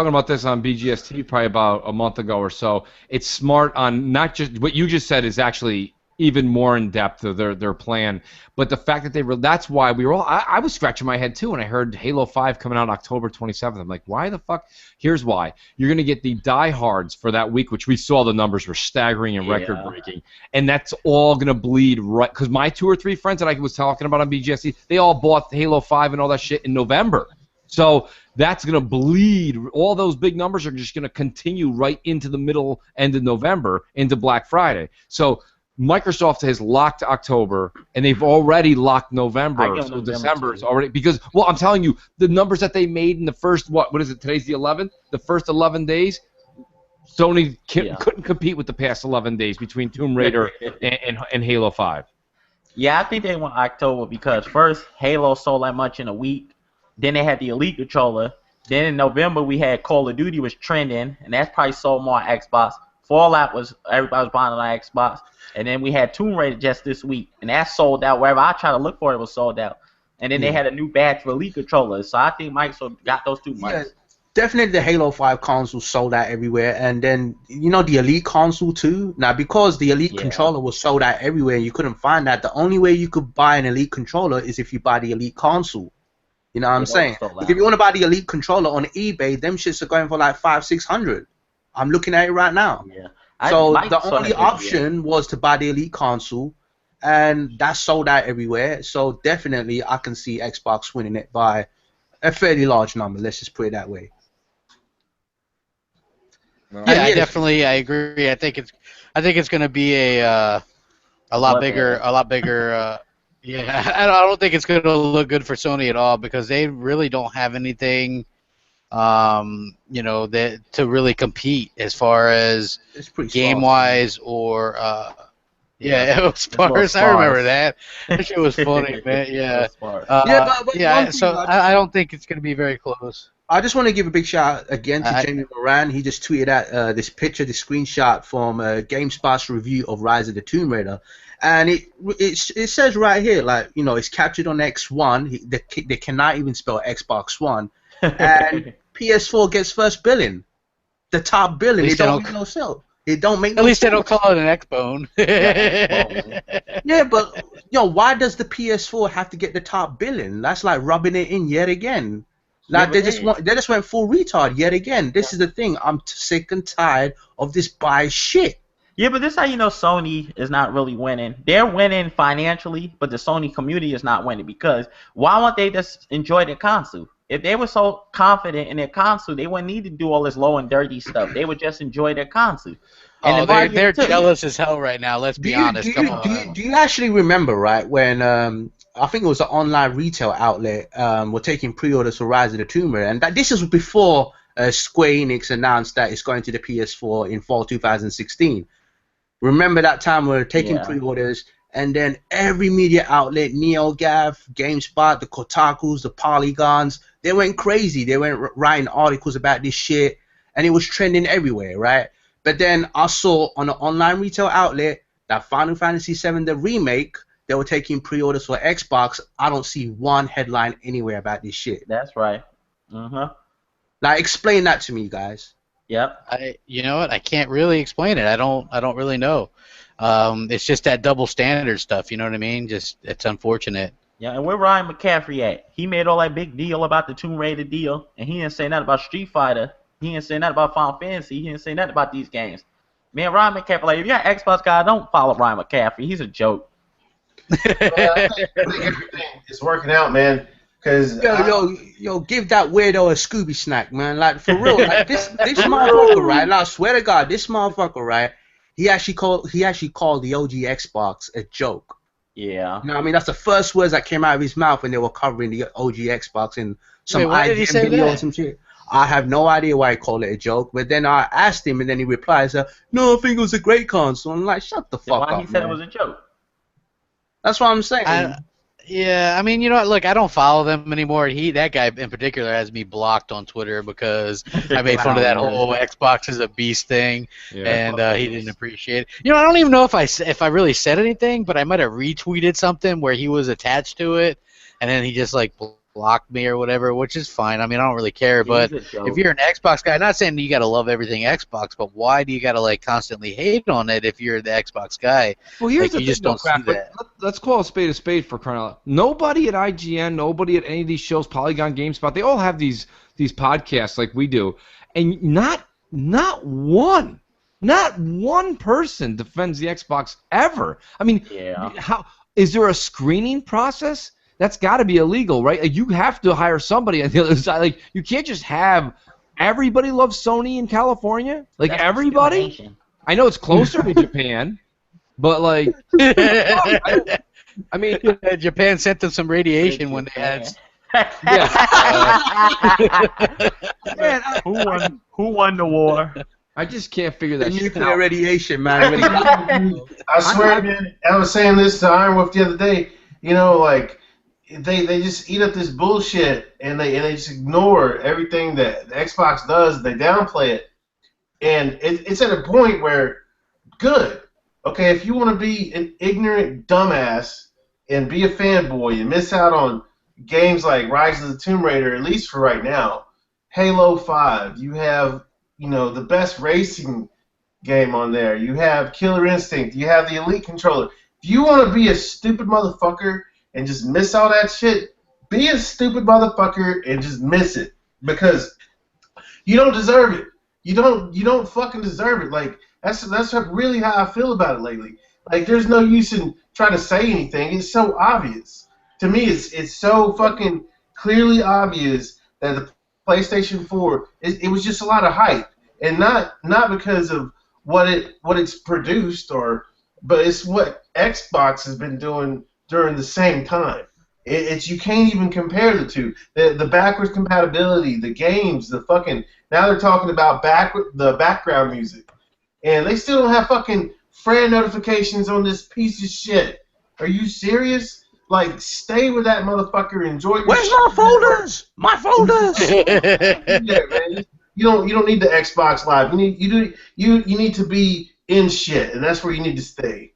about this on BGST probably about a month ago or so. It's smart on not just what you just said is actually even more in depth of their plan, but the fact that that's why we were all I was scratching my head too when I heard Halo 5 coming out October 27th. I'm like, why the fuck? Here's why. You're going to get the diehards for that week, which we saw the numbers were staggering and record breaking, and that's all going to bleed right because my 2 or 3 friends that I was talking about on BGSC, they all bought Halo 5 and all that shit in November. So that's going to bleed. All those big numbers are just going to continue right into the middle end of November into Black Friday. So Microsoft has locked October, and they've already locked November, so December is already because. Well, I'm telling you, the numbers that they made in the first what is it? Today's the 11th. The first 11 days, Sony couldn't compete with the past 11 days between Tomb Raider and Halo 5. Yeah, I think they went October because first Halo sold that much in a week. Then they had the Elite controller. Then in November we had Call of Duty was trending, and that's probably sold more on Xbox. Fallout was everybody was buying on Xbox. And then we had Tomb Raider just this week, and that sold out. Wherever I tried to look for it, was sold out. And then they had a new batch of Elite controllers. So I think Microsoft got those 2 months. Yeah, definitely the Halo 5 console sold out everywhere. And then, the Elite console too. Now, because the Elite controller was sold out everywhere, you couldn't find that. The only way you could buy an Elite controller is if you buy the Elite console. You know what I'm saying? If you want to buy the Elite controller on eBay, them shits are going for like $500-600. I'm looking at it right now. Yeah. So the only option was to buy the Elite console, and that's sold out everywhere. So definitely, I can see Xbox winning it by a fairly large number. Let's just put it that way. Yeah, I agree. I think it's going to be a lot bigger. Yeah, I don't think it's going to look good for Sony at all because they really don't have anything. To really compete as far as game-wise or Yeah, it was sparse. I remember that. That shit was funny, man. Yeah. But one Yeah. thing So I don't think it's gonna be very close. I just want to give a big shout out again to I, Jamie Moran. He just tweeted out this picture, this screenshot from GameSpot's review of Rise of the Tomb Raider, and it says right here, like, you know, it's captured on X1. They cannot even spell Xbox One, and PS4 gets first billing, the top billing. It don't make no sense. It don't make. At least they don't call it an X-Bone. Yeah, but you know, why does the PS4 have to get the top billing? That's like rubbing it in yet again. Like they just went full retard yet again. This is the thing. I'm sick and tired of this biased shit. Yeah, but this is how you know Sony is not really winning. They're winning financially, but the Sony community is not winning, because why won't they just enjoy their console? If they were so confident in their console, they wouldn't need to do all this low and dirty stuff. They would just enjoy their console. And they're jealous as hell right now. Let's be honest. Do you actually remember, right, when I think it was an online retail outlet were taking pre-orders for Rise of the Tomb Raider, and this was before Square Enix announced that it's going to the PS4 in fall 2016. Remember that time we were taking pre-orders, and then every media outlet, NeoGAF, GameSpot, the Kotakus, the Polygons, they went crazy. They went writing articles about this shit, and it was trending everywhere, right? But then I saw on an online retail outlet that Final Fantasy VII, the remake, they were taking pre-orders for Xbox. I don't see one headline anywhere about this shit. That's right. Like, explain that to me, guys. Yep. You know what? I can't really explain it. I don't really know. It's just that double standard stuff. You know what I mean? Just, it's unfortunate. Yeah, and where Ryan McCaffrey at? He made all that big deal about the Tomb Raider deal, and he didn't say nothing about Street Fighter. He didn't say nothing about Final Fantasy. He didn't say nothing about these games. Man, Ryan McCaffrey, like, if you're an Xbox guy, don't follow Ryan McCaffrey. He's a joke. I think everything is working out, man. Cause yo, give that weirdo a Scooby snack, man. Like, for real, like, this motherfucker, right? Now, I swear to God, this motherfucker, right? He actually called the OG Xbox a joke. Yeah. You know what I mean? That's the first words that came out of his mouth when they were covering the OG Xbox in some IGN video or some shit. I have no idea why he called it a joke, but then I asked him, and then he replies, "No, I think it was a great console." I'm like, shut the fuck up, why he said man. it was a joke? That's what I'm saying. Yeah, I mean, you know what? Look, I don't follow them anymore. That guy in particular has me blocked on Twitter because I made fun of that whole Xbox is a beast thing, and he didn't appreciate it. You know, I don't even know if I really said anything, but I might have retweeted something where he was attached to it, and then he just like blocked me or whatever, which is fine. I mean, I don't really care. But if you're an Xbox guy, not saying you got to love everything Xbox, but why do you got to like constantly hate on it if you're the Xbox guy? Well, here's the you just don't see that. Let's call a spade for crying out loud. Nobody at IGN, nobody at any of these shows, Polygon, GameSpot, they all have these podcasts like we do, and not one person defends the Xbox ever. I mean, how is there a screening process? That's got to be illegal, right? Like, you have to hire somebody on the other side. Like, you can't just have everybody loves Sony in California. Like, that's everybody. I know it's closer to Japan, but like, I mean, Japan sent them some radiation when they had. Man, who won the war? I just can't figure that shit out. Nuclear radiation, man. I swear, man. I was saying this to Iron Wolf the other day. You know, like, they just eat up this bullshit, and they just ignore everything that the Xbox does. They downplay it, and it's at a point where, good, okay, if you want to be an ignorant dumbass and be a fanboy and miss out on games like Rise of the Tomb Raider, at least for right now, Halo 5, you have, you know, the best racing game on there, you have Killer Instinct, you have the Elite controller. If you want to be a stupid motherfucker and just miss all that shit, be a stupid motherfucker and just miss it, because you don't deserve it. You don't fucking deserve it. Like, that's really how I feel about it lately. Like, there's no use in trying to say anything. It's so obvious. To me, it's so fucking clearly obvious that the PlayStation 4 it was just a lot of hype, and not because of what it's produced, but it's what Xbox has been doing during the same time. It's you can't even compare the two. The backwards compatibility, the games, the fucking, now they're talking about the background music, and they still don't have fucking friend notifications on this piece of shit. Are you serious? Like, stay with that motherfucker. Enjoy your Where's shit. my folders? My folders. Yeah, man. You don't need the Xbox Live. You need to be in shit, and that's where you need to stay.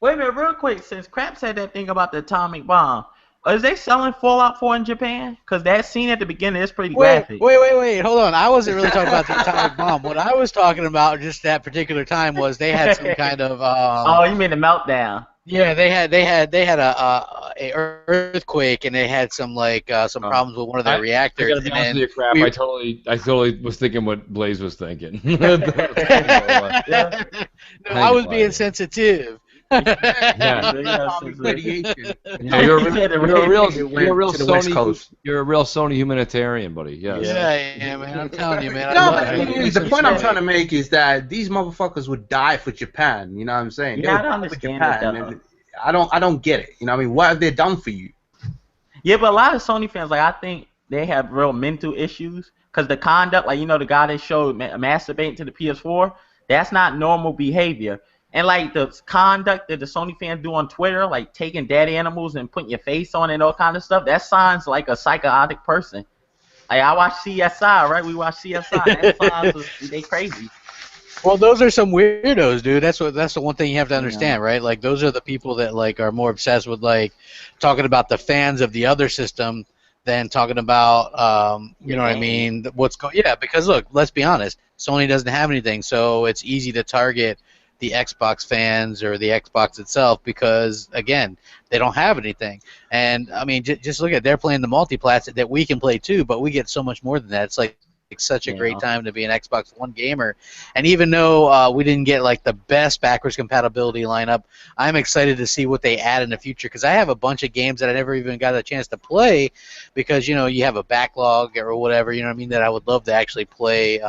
Wait a minute, real quick. Since Crap said that thing about the atomic bomb, is they selling Fallout 4 in Japan? Because that scene at the beginning is pretty graphic. Wait, hold on. I wasn't really talking about the atomic bomb. What I was talking about just that particular time was they had some kind of oh, you mean the meltdown? Yeah, they had a earthquake, and they had some some problems with one of their reactors. I gotta be honest with you, Crap. I totally was thinking what Blaze was thinking. No, I was being sensitive. Yeah. Radiation. You're a real Sony. You're a real Sony humanitarian, buddy. Yes. Yeah, yeah, man. I'm telling you, man. The point I'm trying to make is that these motherfuckers would die for Japan. You know what I'm saying? Yeah, I don't understand it, I don't get it. You know what I mean? What have they done for you? Yeah, but a lot of Sony fans, I think they have real mental issues because the conduct, the guy they showed masturbating to the PS4, that's not normal behavior. And the conduct that the Sony fans do on Twitter, like taking dead animals and putting your face on it and all kind of stuff, that sounds like a psychotic person. I watch CSI, right? We watch CSI. That sounds they crazy. Well, those are some weirdos, dude. That's the one thing you have to understand, right? Like those are the people that are more obsessed with talking about the fans of the other system than talking about you know what I mean? Yeah, because look, let's be honest, Sony doesn't have anything, so it's easy to target the Xbox fans or the Xbox itself because again, they don't have anything. And I mean, just look at they're playing the multi-plats that we can play too, but we get so much more than that. It's such a great time to be an Xbox One gamer. And even though we didn't get the best backwards compatibility lineup, I'm excited to see what they add in the future because I have a bunch of games that I never even got a chance to play because you have a backlog or whatever, you know what I mean, that I would love to actually play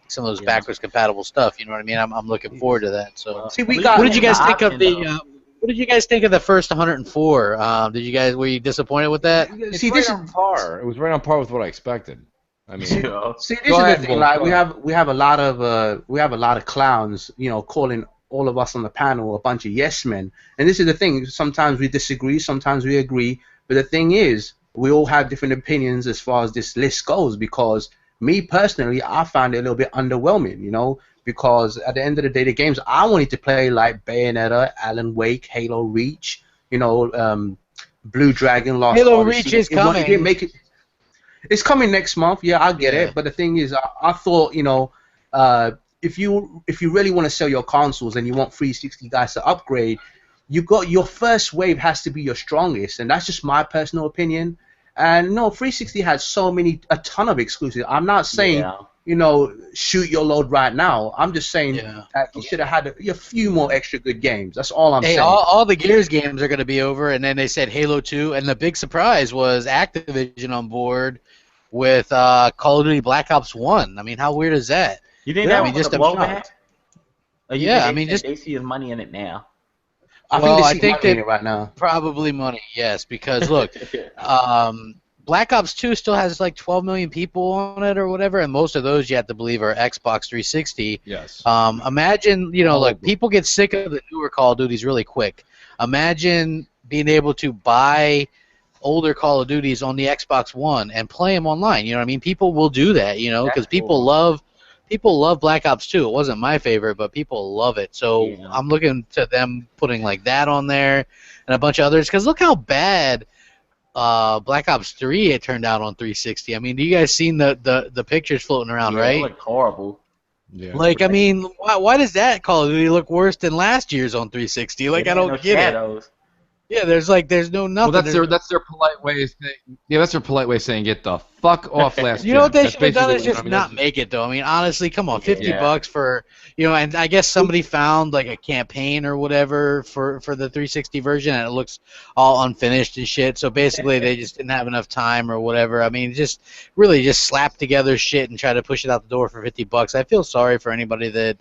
some of those backwards compatible stuff, you know what I mean? I'm looking forward to that. So see, what did you guys think of what did you guys think of the first 104? Were you disappointed with that? See, this is on par. It was right on par with what I expected. I mean, see, this is the thing. We have a lot of clowns, calling all of us on the panel a bunch of yes men. And this is the thing. Sometimes we disagree, sometimes we agree. But the thing is, we all have different opinions as far as this list goes. Because me personally, I found it a little bit underwhelming. Because at the end of the day, the games I wanted to play like Bayonetta, Alan Wake, Halo Reach, Blue Dragon, Lost Halo Odyssey. Reach is coming. It didn't make it. It's coming next month. Yeah, I get it. But the thing is, I thought, if you really want to sell your consoles and you want 360 guys to upgrade, your first wave has to be your strongest, and that's just my personal opinion. And no, 360 has a ton of exclusives. I'm not saying shoot your load right now. I'm just saying that you should have had a few more extra good games. That's all I'm saying. All the Gears games are going to be over, and then they said Halo 2, and the big surprise was Activision on board with Call of Duty Black Ops 1. I mean, how weird is that? You think that was a blowback? They see his money in it now. I think they see money in it right now. Probably money, yes, because look, Black Ops 2 still has 12 million people on it or whatever, and most of those you have to believe are Xbox 360. Yes. Imagine, people get sick of the newer Call of Duties really quick. Imagine being able to buy older Call of Duties on the Xbox One and play them online. You know what I mean? People will do that, because people love Black Ops 2. It wasn't my favorite, but people love it. So I'm looking to them putting that on there and a bunch of others, because look how bad Black Ops 3 it turned out on 360. I mean, you guys seen the pictures floating around, right? It looked horrible. Yeah. I mean, why does that Call of Duty look worse than last year's on 360? I don't get it. Yeah, there's no nothing. Well, that's their polite way of saying. Yeah, that's their polite way of saying get the fuck off last You know what they should have done is just not make it, though. I mean, honestly, come on, $50 for and I guess somebody found a campaign or whatever for the 360 version, and it looks all unfinished and shit. So basically, they just didn't have enough time or whatever. I mean, just slap together shit and try to push it out the door for $50. I feel sorry for anybody that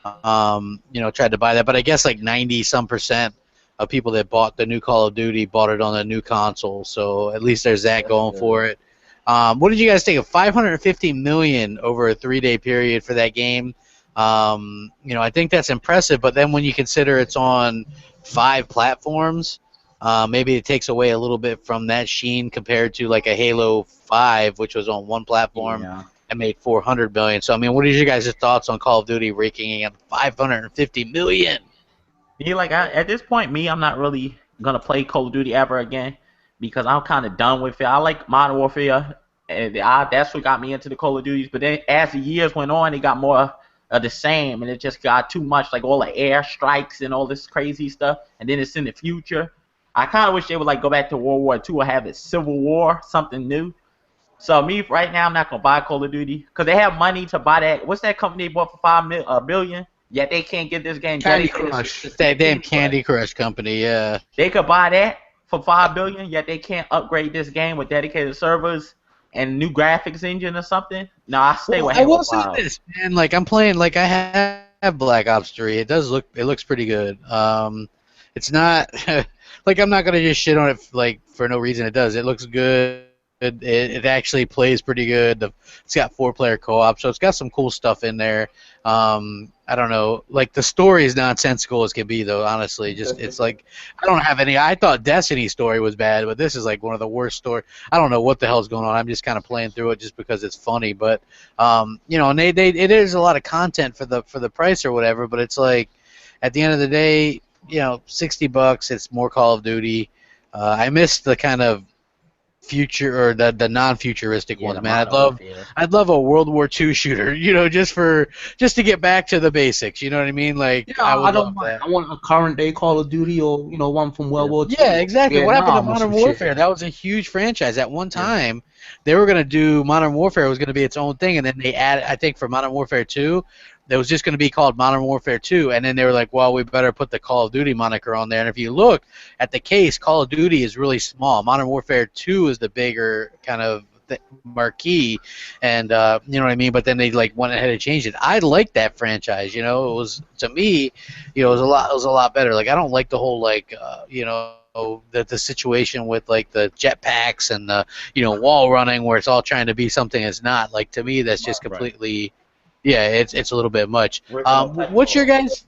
tried to buy that, but I guess 90-some% of people that bought the new Call of Duty bought it on a new console, so at least there's that going for it. What did you guys think of $550 million over a 3-day period for that game? I think that's impressive. But then when you consider it's on 5 platforms, maybe it takes away a little bit from that sheen compared to like a Halo 5, which was on 1 platform and made 400 million. So I mean, what are your guys' thoughts on Call of Duty raking in 550 million? At this point, I'm not really gonna play Call of Duty ever again because I'm kind of done with it. I like Modern Warfare, and that's what got me into the Call of Duties. But then as the years went on, it got more of the same, and it just got too much, like all the air strikes and all this crazy stuff. And then it's in the future. I kind of wish they would like go back to World War II or have it Civil War, something new. So me right now, I'm not gonna buy Call of Duty because they have money to buy that. What's that company they bought for $5 billion? Yet they can't get this game. Candy Crush. It's that damn Candy Crush company, yeah. They could buy that for $5 billion, yet they can't upgrade this game with dedicated servers and new graphics engine or something. No, I stay with Halo 5. I will say this, man. Like I'm playing, like I have Black Ops 3. It looks pretty good. It's not like I'm not gonna just shit on it like for no reason. It does. It looks good. It actually plays pretty good. It's got 4-player co-op, so it's got some cool stuff in there. I don't know, like the story is nonsensical as can be, though. Honestly, just it's like I don't have any. I thought Destiny's story was bad, but this is like one of the worst story. I don't know what the hell's going on. I'm just kind of playing through it just because it's funny. But and it is a lot of content for the price or whatever. But it's like at the end of the day, $60. It's more Call of Duty. I miss the kind of future or the non-futuristic ones, man. I'd love a World War II shooter, just to get back to the basics. You know what I mean? Like I don't mind. I want a current day Call of Duty or one from World War II. Yeah, exactly. What happened to Modern Warfare? That was a huge franchise at one time. They were gonna do Modern Warfare was gonna be its own thing, and then they added, I think, for Modern Warfare 2. That was just going to be called Modern Warfare 2, and then they were like, well, we better put the Call of Duty moniker on there. And if you look at the case, Call of Duty is really small. Modern Warfare 2 is the bigger kind of marquee, and you know what I mean? But then they like went ahead and changed it. I like that franchise, It was, to me, it was a lot better. Like I don't like the whole the situation with like the jetpacks and the wall running where it's all trying to be something it's not. Like to me, that's just completely. Yeah, it's a little bit much. What's your guys?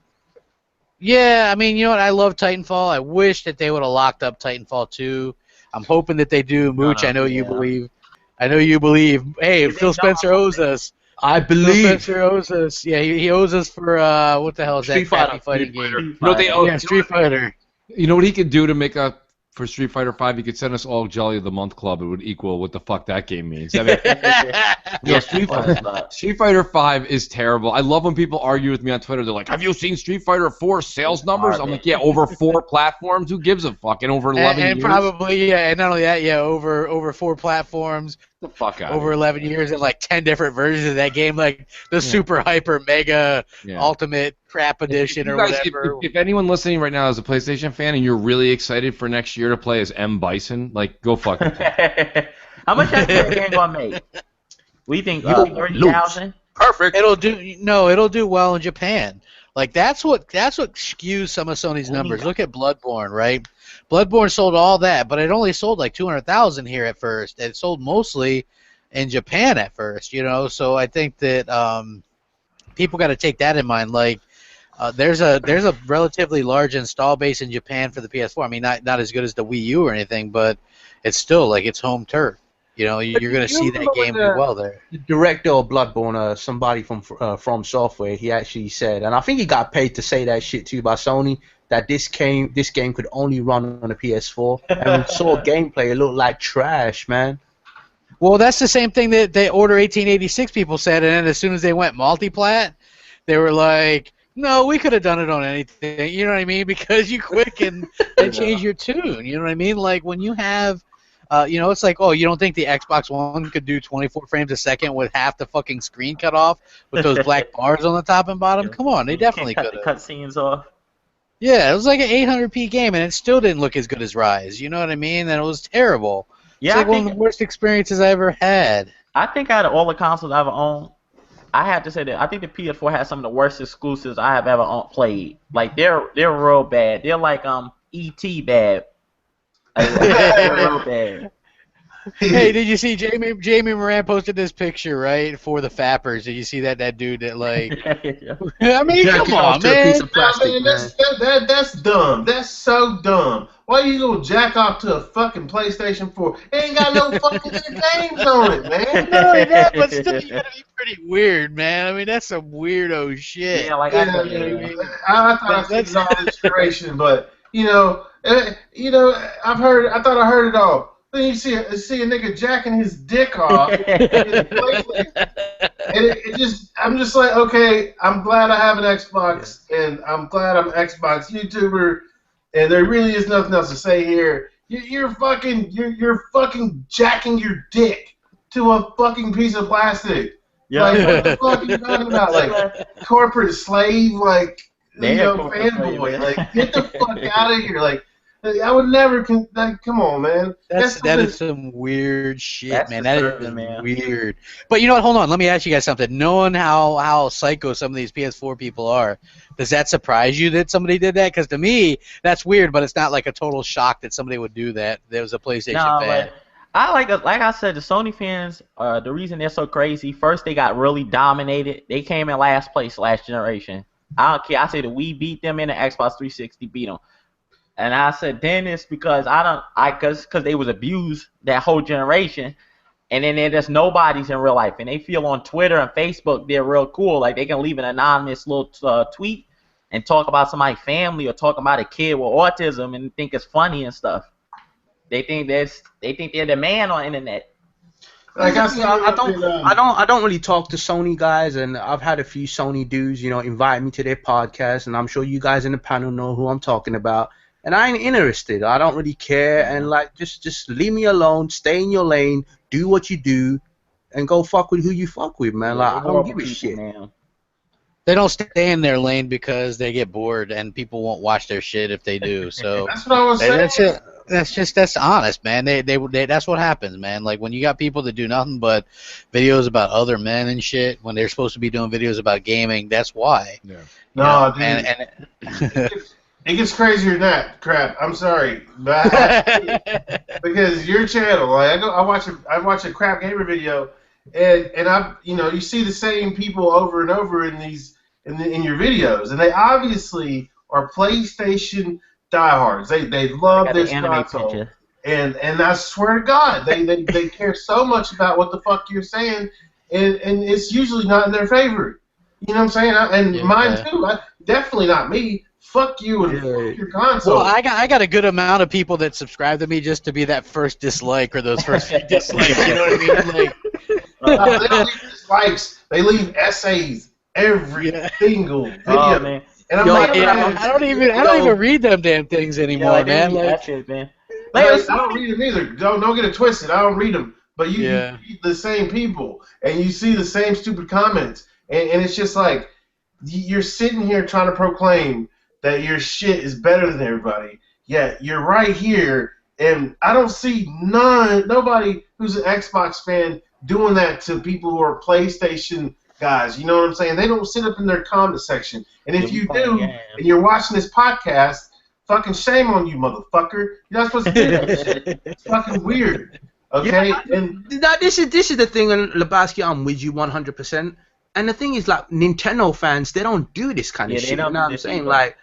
Yeah, I mean, you know what? I love Titanfall. I wish that they would have locked up Titanfall 2. I'm hoping that they do. Mooch, I know you believe. I know you believe. Hey, Phil Spencer owes us. I believe. Phil Spencer owes us. Yeah, he owes us for what the hell is that? Street Fighter. Fighting game. No, they owe. Yeah, Street Fighter. You know what he could do to make up for Street Fighter 5? He could send us all Jelly of the Month Club. It would equal what the fuck that game means. I mean, Street Fighter 5 is terrible. I love when people argue with me on Twitter. They're like, have you seen Street Fighter 4 sales numbers? I'm like, yeah, over 4 platforms. Who gives a fuck? And over 11 years? And probably, and not only that, over 4 platforms. The fuck out over 11 years and like 10 different versions of that game, like the super hyper mega ultimate crap edition or whatever. If anyone listening right now is a PlayStation fan and you're really excited for next year to play as M. Bison, like go fuck it. How much that game gonna make? We think 30,000. Perfect. It'll do well in Japan. Like that's what skews some of Sony's numbers. Look at Bloodborne, right? Bloodborne sold all that, but it only sold like 200,000 here at first. It sold mostly in Japan at first, So I think that people got to take that in mind. Like, there's a relatively large install base in Japan for the PS4. I mean, not as good as the Wii U or anything, but it's still like it's home turf. You're going to see that game do well there. The director of Bloodborne, somebody from Software, he actually said, and I think he got paid to say that shit too by Sony, that this game could only run on a PS4. And we saw gameplay, it looked like trash, man. Well, that's the same thing that the Order 1886 people said, and then as soon as they went multi-plat, they were like, no, we could have done it on anything. You know what I mean? Because you quick and change your tune. You know what I mean? Like when you have... it's like, oh, you don't think the Xbox One could do 24 frames a second with half the fucking screen cut off with those black bars on the top and bottom? Come on, they definitely could have. Cut scenes off. Yeah, it was like an 800p game, and it still didn't look as good as Rise. You know what I mean? And it was terrible. Yeah, it's like one of the worst experiences I ever had. I think out of all the consoles I've ever owned, I have to say that I think the PS4 has some of the worst exclusives I have ever played. Like they're real bad. They're like E.T. bad. They're real bad. Hey, did you see Jamie Moran posted this picture, right, for the Fappers? Did you see that dude that, like... I mean, come on, to a piece man. of plastic, Nah, man, that's dumb. That's so dumb. Why you gonna jack off to a fucking PlayStation 4? It ain't got no fucking good games on it, man. Not only that, but still, you gotta be pretty weird, man. I mean, that's some weirdo shit. Yeah, like Yeah, I man. said, I thought I seen all the inspiration, but I thought I heard it all. Then you see a nigga jacking his dick off, and I'm just like, okay, I'm glad I have an Xbox, and I'm glad I'm an Xbox YouTuber, and there really is nothing else to say here. You're fucking jacking your dick to a fucking piece of plastic. Yeah. Like, what the fuck are you talking about? Like, corporate slave, like, fanboy. Like, get the fuck out of here. Like, I would never, come on, man. That is some weird shit, man. That is man. weird. But you know what? Hold on. Let me ask you guys something. Knowing how psycho some of these PS4 people are, does that surprise you that somebody did that? Because to me, that's weird, but it's not like a total shock that somebody would do that. There was a PlayStation fan. But I like I said, the Sony fans, the reason they're so crazy, first they got really dominated. They came in last place last generation. I don't care. I say the Wii beat them and the Xbox 360 beat them. And I said, then it's because because they was abused that whole generation, and then they're just nobodies in real life, and they feel on Twitter and Facebook they're real cool, like they can leave an anonymous little tweet and talk about somebody's family or talk about a kid with autism and think it's funny and stuff. They think they're the man on the internet. Like I don't really talk to Sony guys, and I've had a few Sony dudes, invite me to their podcast, and I'm sure you guys in the panel know who I'm talking about. And I ain't interested. I don't really care. And like, just leave me alone. Stay in your lane. Do what you do, and go fuck with who you fuck with, man. Like, I don't give a shit. Man. They don't stay in their lane because they get bored, and people won't watch their shit if they do. So that's what I was saying. That's honest, man. They that's what happens, man. Like when you got people that do nothing but videos about other men and shit when they're supposed to be doing videos about gaming. That's why. Yeah. No, dude. It gets crazier than that, crap. I'm sorry, but because your channel, like I watch a Crap Gamer video, and I, you see the same people over and over in your videos, and they obviously are PlayStation diehards. They love this console, and I swear to God, they care so much about what the fuck you're saying, and it's usually not in their favor. You know what I'm saying? Mine too. Definitely not me. Fuck you and fuck your console. Well, I got a good amount of people that subscribe to me just to be that first dislike or those first few dislikes. You know what I mean? Like, they don't leave dislikes. They leave essays every single video. Oh, man. And I don't even read them damn things anymore, man. That shit, man. I don't read them either. Don't get it twisted. I don't read them. But you read the same people, and you see the same stupid comments, and it's just like you're sitting here trying to proclaim that your shit is better than everybody, yet you're right here, and I don't see nobody who's an Xbox fan doing that to people who are PlayStation guys. You know what I'm saying? They don't sit up in their comment section, and if you do, and you're watching this podcast, fucking shame on you, motherfucker. You're not supposed to do that shit. It's fucking weird. Okay? This is the thing, and Lebowski, I'm with you 100%. And the thing is, like, Nintendo fans, they don't do this kind of shit. You know what I'm saying? Like,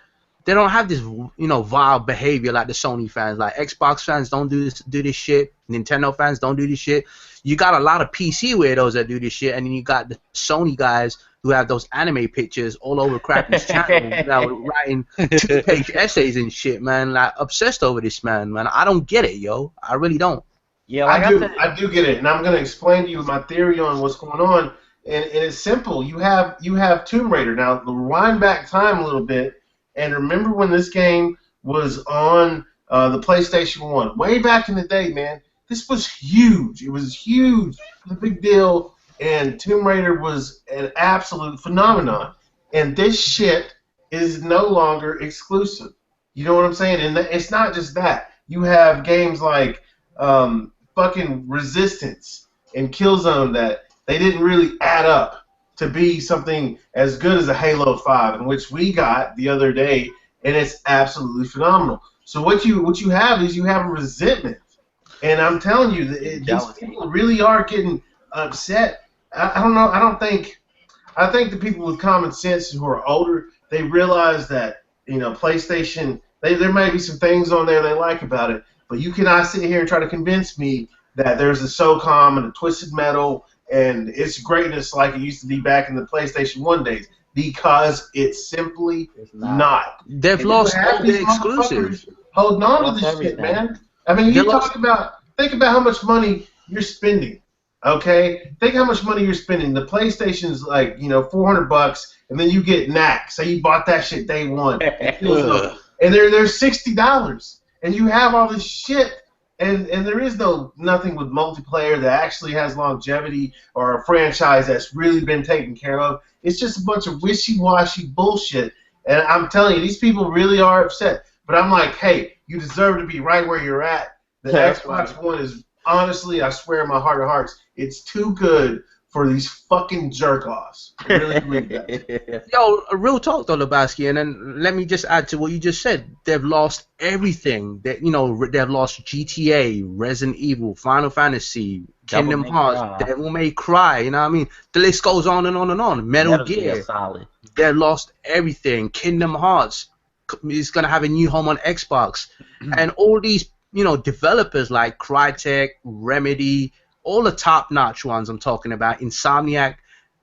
they don't have this, vile behavior like the Sony fans. Like, Xbox fans don't do this shit. Nintendo fans don't do this shit. You got a lot of PC weirdos that do this shit, and then you got the Sony guys who have those anime pictures all over Crappy's channel, writing 2-page essays and shit, man. Like, obsessed over this man. I don't get it, yo. I really don't. Yeah, I do get it, and I'm gonna explain to you my theory on what's going on. And it's simple. You have Tomb Raider. Now, rewind back time a little bit. And remember when this game was on the PlayStation 1? Way back in the day, man. This was huge. It was huge. It was a big deal. And Tomb Raider was an absolute phenomenon. And this shit is no longer exclusive. You know what I'm saying? And it's not just that. You have games like fucking Resistance and Killzone that they didn't really add up to be something as good as a Halo 5, in which we got the other day, and it's absolutely phenomenal. So what you have is you have a resentment And I'm telling you, these people really are getting upset. I don't know. I think the people with common sense who are older, they realize that, PlayStation, there may be some things on there they like about it, but you cannot sit here and try to convince me that there's a SOCOM and a Twisted Metal and its greatness like it used to be back in the PlayStation 1 days, because it's simply not. They've lost all the exclusives. Holding on to this shit, man. I mean, think about how much money you're spending. Okay, think how much money you're spending. The PlayStation's like $400, and then you get NAC. Say you bought that shit day one, and they're $60, and you have all this shit, and there is nothing with multiplayer that actually has longevity or a franchise that's really been taken care of. It's just a bunch of wishy-washy bullshit, and I'm telling you, these people really are upset. But I'm like, hey, you deserve to be right where you're at. The Xbox One is, honestly, I swear in my heart of hearts, it's too good for these fucking jerk-offs. I really believe that. Yo, real talk though, Lebowski, and then let me just add to what you just said. They've lost everything. They've lost GTA, Resident Evil, Final Fantasy, Kingdom Hearts, Devil May Cry. You know what I mean? The list goes on and on and on. Metal Gear. Solid. They've lost everything. Kingdom Hearts is gonna have a new home on Xbox, and all these developers like Crytek, Remedy, all the top-notch ones I'm talking about, Insomniac,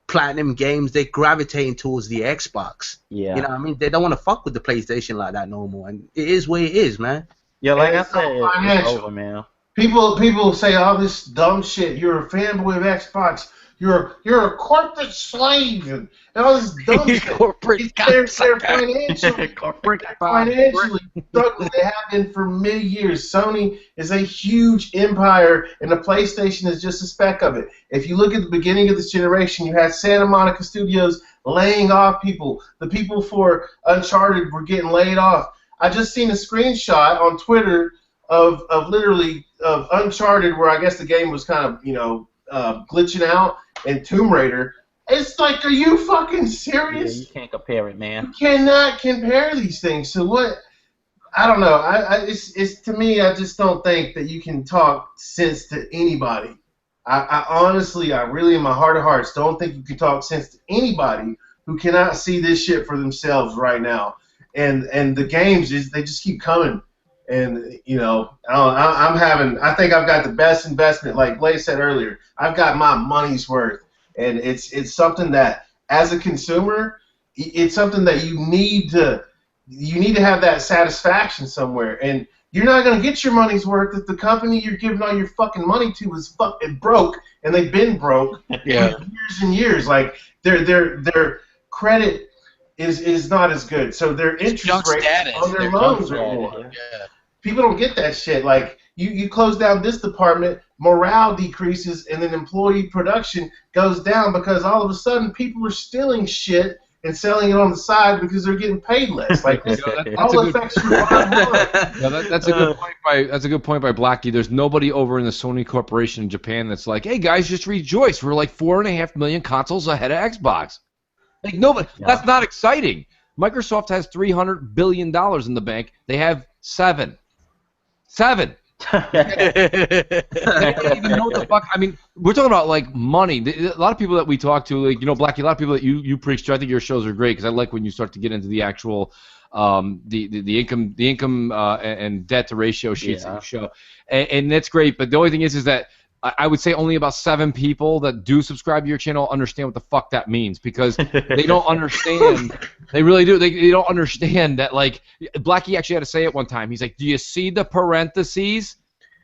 Platinum Games, they're gravitating towards the Xbox. Yeah. You know what I mean? They don't want to fuck with the PlayStation like that no more, and it is what it is, man. Yeah, like I said, it's over, man. People say all this dumb shit. You're a fanboy of Xbox. You're a corporate slave and all this dumb shit. They're financially struggling. They have been for many years. Sony is a huge empire, and the PlayStation is just a speck of it. If you look at the beginning of this generation, you had Santa Monica Studios laying off people. The people for Uncharted were getting laid off. I just seen a screenshot on Twitter of literally of Uncharted, where I guess the game was kind of glitching out, and Tomb Raider. It's like, are you fucking serious? Yeah, you can't compare it, man. You cannot compare these things. So what? I don't know. It's to me, I just don't think that you can talk sense to anybody. I honestly, I really, in my heart of hearts, don't think you can talk sense to anybody who cannot see this shit for themselves right now. And the games, they just keep coming. And I think I've got the best investment. Like Blaze said earlier, I've got my money's worth, and it's something that, as a consumer, it's something that you need to have that satisfaction somewhere. And you're not gonna get your money's worth if the company you're giving all your fucking money to is fucking broke, and they've been broke for years and years. Like their credit is not as good, so their interest rates on their loans are more. Yeah. People don't get that shit. Like, you close down this department, morale decreases, and then employee production goes down because all of a sudden people are stealing shit and selling it on the side because they're getting paid less. Like, this all affects your bottom line. Yeah, that's a good point by Blackie. There's nobody over in the Sony Corporation in Japan that's like, hey guys, just rejoice. We're like 4.5 million consoles ahead of Xbox. Like, nobody. Yeah. That's not exciting. Microsoft has $300 billion in the bank. They have 7. I don't even know what the fuck. I mean, we're talking about like money. A lot of people that we talk to, like Blackie, a lot of people that you preach to. I think your shows are great because I like when you start to get into the actual the income and debt to ratio sheets that you show, and that's great. But the only thing is that I would say only about 7 people that do subscribe to your channel understand what the fuck that means, because they don't understand. They really do. They don't understand that, like, Blackie actually had to say it one time. He's like, do you see the parentheses?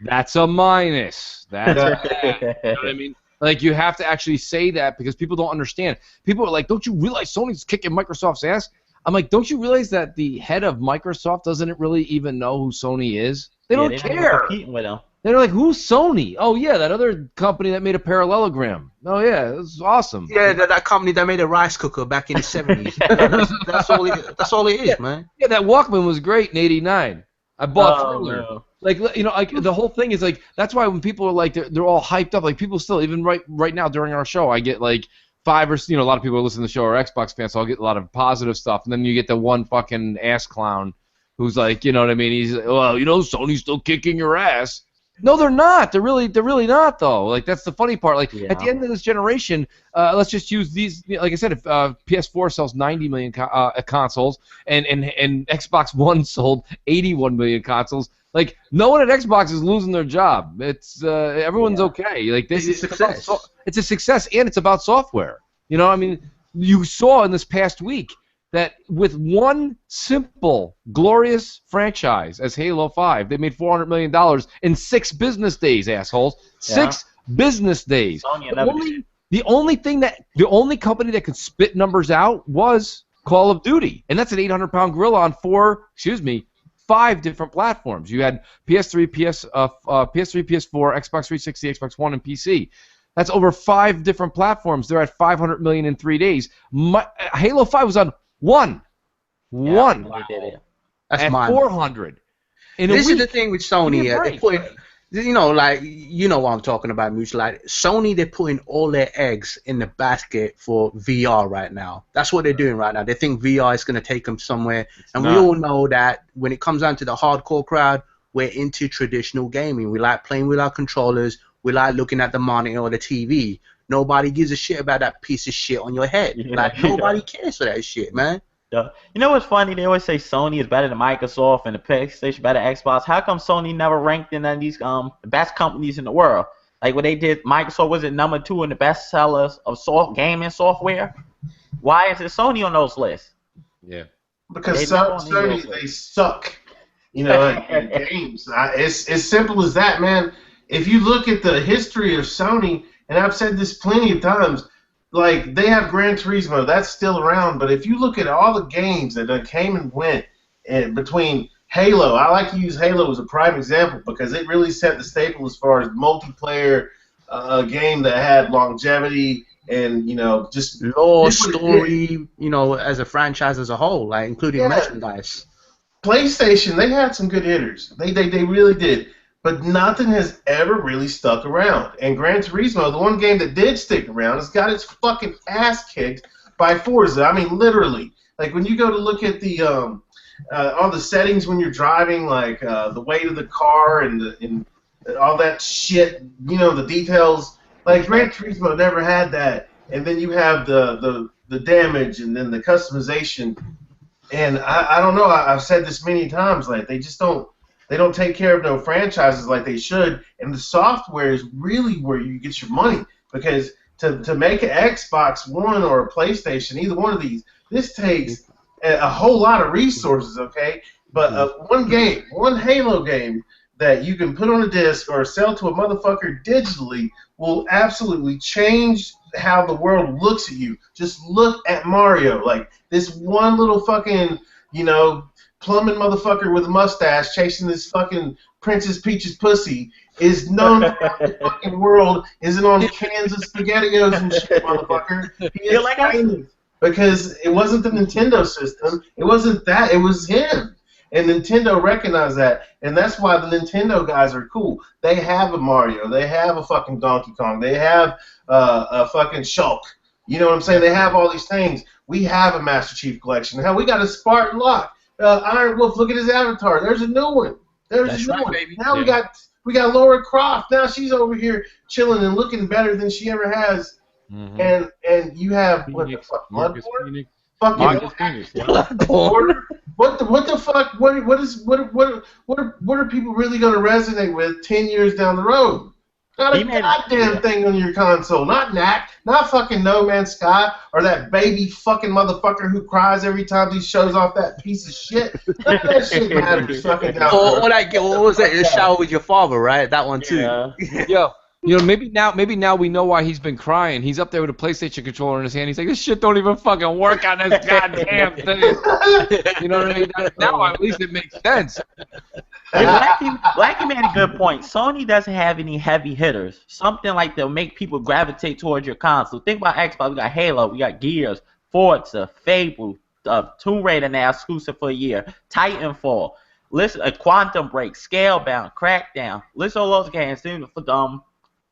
That's a minus. That's a you know what I mean? Like, you have to actually say that because people don't understand. People are like, don't you realize Sony's kicking Microsoft's ass? I'm like, don't you realize that the head of Microsoft doesn't really even know who Sony is? They don't care. They're like, who's Sony? Oh, yeah, that other company that made a parallelogram. Oh, yeah, that's awesome. Yeah, that company that made a rice cooker back in the 70s. That's all it is, man. Yeah, that Walkman was great in '89. I bought Thriller. No. Like, like the whole thing is like, that's why when people are like, they're all hyped up. Like, people still, even right now during our show, I get like 5 or, a lot of people who listen to the show are Xbox fans, so I'll get a lot of positive stuff. And then you get the one fucking ass clown who's like, you know what I mean? He's like, well, Sony's still kicking your ass. No, they're not. They're really not though. Like that's the funny part. Like Yeah. at the end of this generation, let's just use these. Like I said, if PS4 sells 90 million consoles and Xbox One sold 81 million consoles, like no one at Xbox is losing their job. It's everyone's okay. Like It's a success. It's a success, and it's about software. You know, I mean, you saw in this past week that with one simple, glorious franchise as Halo 5, they made $400 million in 6 business days, assholes. Yeah. 6 business days. The only company that could spit numbers out was Call of Duty, and that's an 800-pound gorilla on 5 different platforms. You had PS3, PS4, Xbox 360, Xbox One, and PC. That's over 5 different platforms. They're at 500 million in 3 days. Halo 5 was on one. They did it. That's at mine. 400. This is the thing with Sony. They put, what I'm talking about, Mooch. Like Sony, they're putting all their eggs in the basket for VR right now. That's what they're doing right now. They think VR is going to take them somewhere, we all know that when it comes down to the hardcore crowd, we're into traditional gaming. We like playing with our controllers. We like looking at the monitor or the TV. Nobody gives a shit about that piece of shit on your head. Like nobody cares for that shit, man. You know what's funny? They always say Sony is better than Microsoft and the PlayStation better than Xbox. How come Sony never ranked in none of these best companies in the world? Like when they did, Microsoft was it number 2 in the best sellers of gaming software? Why is it Sony on those lists? Yeah. Because Sony, they suck. You know, in games. It's as simple as that, man. If you look at the history of Sony, and I've said this plenty of times, like they have Gran Turismo, that's still around. But if you look at all the games that came and went, and between Halo, I like to use Halo as a prime example because it really set the staple as far as multiplayer game that had longevity and just lore, story, as a franchise as a whole, like including merchandise. PlayStation, they had some good hitters. They really did. But nothing has ever really stuck around. And Gran Turismo, the one game that did stick around, has got its fucking ass kicked by Forza. I mean, literally. Like, when you go to look at the all the settings when you're driving, like the weight of the car and all that shit, the details. Like, Gran Turismo never had that. And then you have the damage and then the customization. And I don't know. I've said this many times. Like, they just don't. They don't take care of no franchises like they should, and the software is really where you get your money. Because to make an Xbox One or a PlayStation, either one of these, this takes a whole lot of resources, okay? But one Halo game that you can put on a disc or sell to a motherfucker digitally will absolutely change how the world looks at you. Just look at Mario. Like, this one little fucking, plumbing motherfucker with a mustache chasing this fucking Princess Peach's pussy is known throughout the fucking world, isn't on cans of SpaghettiOs and shit, motherfucker. He is famous because it wasn't the Nintendo system. It wasn't that. It was him. And Nintendo recognized that, and that's why the Nintendo guys are cool. They have a Mario. They have a fucking Donkey Kong. They have a fucking Shulk. You know what I'm saying? They have all these things. We have a Master Chief Collection. Hell, we got a Spartan Lock. Iron Wolf, look at his avatar. There's a new one. There's a new one. Baby. Now we got Laura Croft. Now she's over here chilling and looking better than she ever has. Mm-hmm. And you have what the fuck? Bloodborne? Bloodborne. What the fuck? What are people really gonna resonate with 10 years down the road? Not a goddamn thing on your console. Not Knack. Not fucking No Man's Sky or that baby fucking motherfucker who cries every time he shows off that piece of shit. None of that shit matters. Fucking down what was that? The shower with your father, right? That one too. Yeah. Yo, maybe now we know why he's been crying. He's up there with a PlayStation controller in his hand. He's like, this shit don't even fucking work on this goddamn thing. You know what I mean? Now at least it makes sense. Blackie made a good point. Sony doesn't have any heavy hitters. Something like that'll make people gravitate towards your console. Think about Xbox. We got Halo. We got Gears, Forza, Fable, Tomb Raider now exclusive for a year, Titanfall. Listen, Quantum Break, Scalebound, Crackdown. Listen to all those games.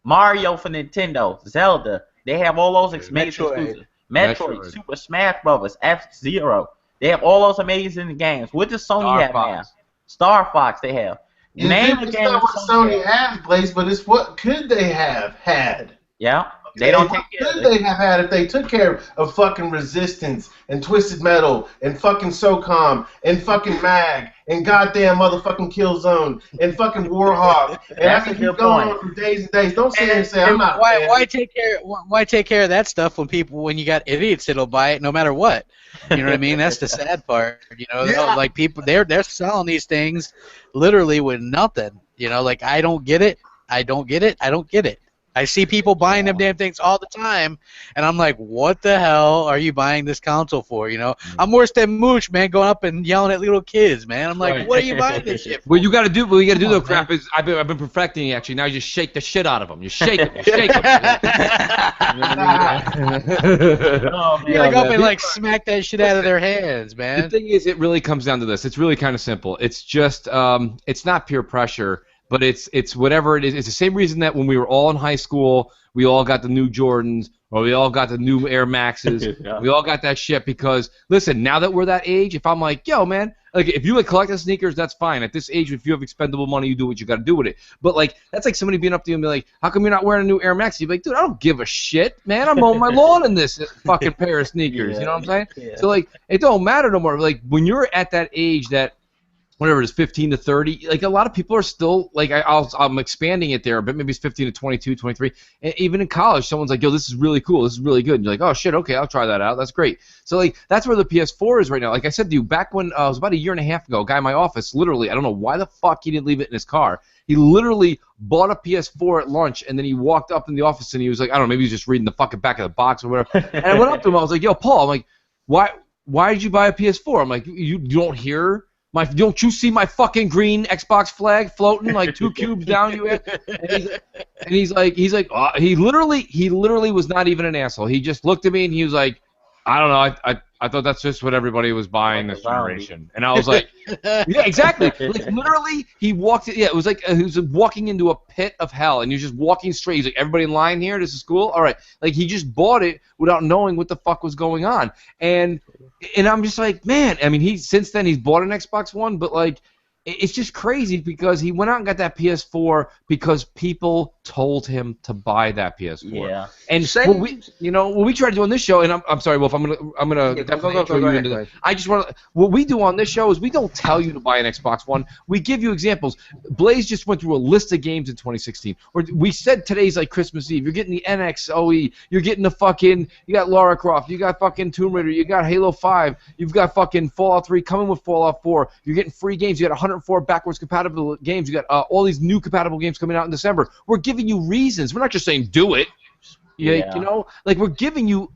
Mario for Nintendo, Zelda. They have all those amazing exclusives. Metroid, Super Smash Brothers, F-Zero. They have all those amazing games. What does Sony have now? Star Fox they have. Name a It's game not what Sony has, Blaze, but it's what could they have had. Yeah. They don't take care of it. They have had if they took care of fucking Resistance and Twisted Metal and fucking SOCOM and fucking Mag and goddamn motherfucking Killzone and fucking Warhawk. And I can keep going on for days and days. Don't sit here and say I'm not. Why take care of that stuff when you got idiots that'll buy it no matter what? You know what I mean? That's the sad part. You know, like people they're selling these things literally with nothing. You know, like I don't get it. I don't get it. I don't get it. I see people buying them damn things all the time, and I'm like, what the hell are you buying this console for? You know, I'm worse than Mooch, man, going up and yelling at little kids, man. I'm like, what are you buying this shit for? What you got to do though, Crap, is I've been perfecting it, actually. Now you just shake the shit out of them. You shake them. You shake them. You gotta go up and like smack that shit out of their hands, man. The thing is, it really comes down to this. It's really kind of simple. It's just, it's not peer pressure. But it's whatever it is. It's the same reason that when we were all in high school, we all got the new Jordans, or we all got the new Air Maxes. Yeah. We all got that shit because, listen, now that we're that age, if I'm like, yo, man, like if you like collecting sneakers, that's fine. At this age, if you have expendable money, you do what you got to do with it. But like, that's like somebody being up to you and be like, how come you're not wearing a new Air Max? You'd be like, dude, I don't give a shit, man. I'm mowing my lawn in this fucking pair of sneakers. You know what I'm saying? Yeah. So like, it don't matter no more. Like when you're at that age that, whatever it is, 15 to 30, like a lot of people are still, like I'm expanding it there, but maybe it's 15 to 22, 23, and even in college, someone's like, yo, this is really cool, this is really good, and you're like, oh shit, okay, I'll try that out, that's great. So like, that's where the PS4 is right now. Like I said to you, back when, it was about a year and a half ago, a guy in my office, literally, I don't know why the fuck he didn't leave it in his car, he literally bought a PS4 at lunch, and then he walked up in the office, and he was like, I don't know, maybe he was just reading the fucking back of the box or whatever, and I went up to him, I was like, yo, Paul, I'm like, why did you buy a PS4? I'm like, you don't hear... don't you see my fucking green Xbox flag floating like 2 cubes down you? And he's like, he literally was not even an asshole. He just looked at me and he was like, I don't know, I thought that's just what everybody was buying this generation. And I was like, yeah, exactly. Like literally, he walked. Yeah, it was like he was walking into a pit of hell, and you're just walking straight. He's like, everybody in line here. This is cool. All right. Like he just bought it without knowing what the fuck was going on. And I'm just like, man. I mean, since then he's bought an Xbox One, but like. It's just crazy because he went out and got that PS4 because people told him to buy that PS4. Yeah. And what we try to do on this show, and I'm sorry, Wolf, I'm gonna definitely throw you into this. I just want to. What we do on this show is we don't tell you to buy an Xbox One. We give you examples. Blaze just went through a list of games in 2016. Or we said today's like Christmas Eve. You're getting the NXOE. You're getting the fucking. You got Lara Croft. You got fucking Tomb Raider. You got Halo 5. You've got fucking Fallout 3 coming with Fallout 4. You're getting free games. You got 104 backwards compatible games. You got all these new compatible games coming out in December. We're giving you reasons. We're not just saying do it. Yeah. You know, like we're giving you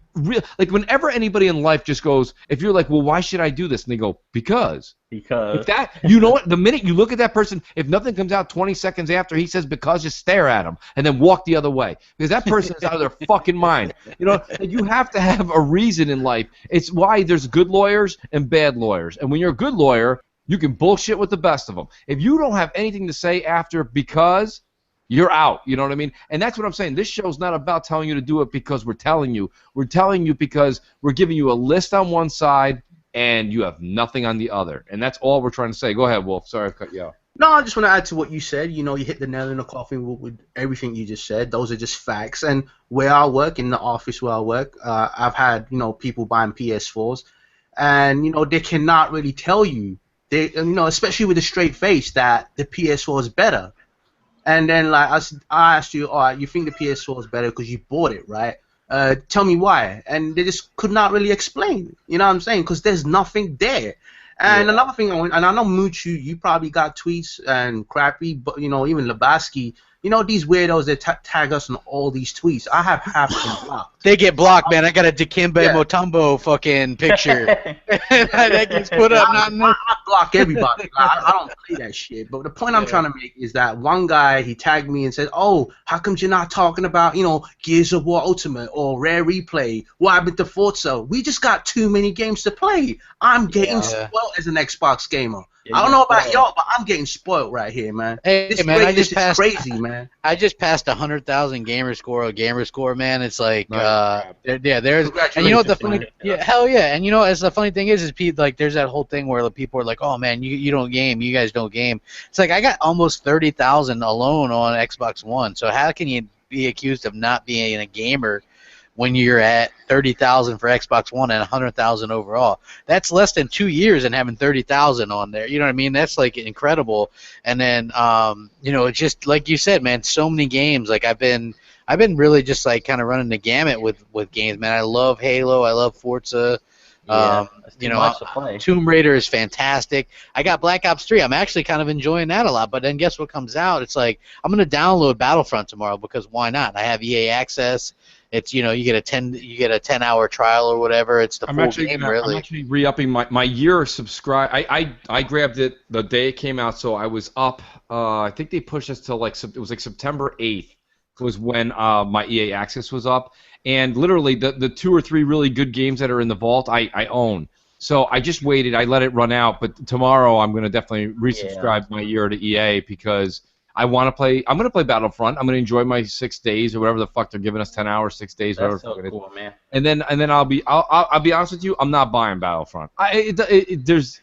like whenever anybody in life just goes, if you're like, well, why should I do this? And they go, because. If that, you know what? The minute you look at that person, if nothing comes out 20 seconds after he says because, just stare at him and then walk the other way because that person is out of their fucking mind. You know, you have to have a reason in life. It's why there's good lawyers and bad lawyers. And when you're a good lawyer, you can bullshit with the best of them. If you don't have anything to say after because, you're out. You know what I mean? And that's what I'm saying. This show's not about telling you to do it because we're telling you. We're telling you because we're giving you a list on one side and you have nothing on the other. And that's all we're trying to say. Go ahead, Wolf. Sorry I cut you off. No, I just want to add to what you said. You know, you hit the nail in the coffin with everything you just said. Those are just facts. And where I work, in the office where I work, I've had, people buying PS4s. And, they cannot really tell you, especially with a straight face, that the PS4 is better. And then, like, I asked you, all right, you think the PS4 is better because you bought it, right? Tell me why. And they just could not really explain. You know what I'm saying? Because there's nothing there. And another thing, and I know Mooch, you probably got tweets and Crappy, but even Lebowski. These weirdos that tag us in all these tweets. I have half of them blocked. They get blocked, man. I got a Dikembe Mutombo fucking picture. That gets put up. I block everybody. I don't play that shit. But the point I'm trying to make is that one guy, he tagged me and said, oh, how come you're not talking about, Gears of War Ultimate or Rare Replay? What happened to Forza? We just got too many games to play. I'm getting spoiled as an Xbox gamer. I don't know about y'all, but I'm getting spoiled right here, man. Hey, This man, greatness is crazy, man. I just passed 100,000 gamer score, man. It's like, Nice. there's, and you know what the funny, hell yeah, and you know, as the funny thing is like, there's that whole thing where the people are like, oh man, you don't game, you guys don't game. It's like I got almost 30,000 alone on Xbox One, so how can you be accused of not being a gamer when you're at 30,000 for Xbox One and 100,000 overall? That's less than 2 years and having 30,000 on there. You know what I mean? That's like incredible. And then, you know, it's just like you said, man. So many games. Like I've been really just like kind of running the gamut with games, man. I love Halo. I love Forza. You know, Tomb Raider is fantastic. I got Black Ops 3. I'm actually kind of enjoying that a lot. But then guess what comes out? It's like I'm gonna download Battlefront tomorrow because why not? I have EA access. It's, you know, you get a 10-hour trial or whatever. It's the full game, really. I'm actually re-upping my year of subscribe. I grabbed it the day it came out, so I was up. I think they pushed us to it was like September 8th was when my EA access was up, and literally the 2 or 3 really good games that are in the vault I own. So I just waited. I let it run out, but tomorrow I'm gonna definitely resubscribe my year to EA because I want to play. I'm going to play Battlefront. I'm going to enjoy my 6 days or whatever the fuck they're giving us, 10 hours, 6 days, whatever. That's so cool, man. And then I'll be honest with you. I'm not buying Battlefront. It's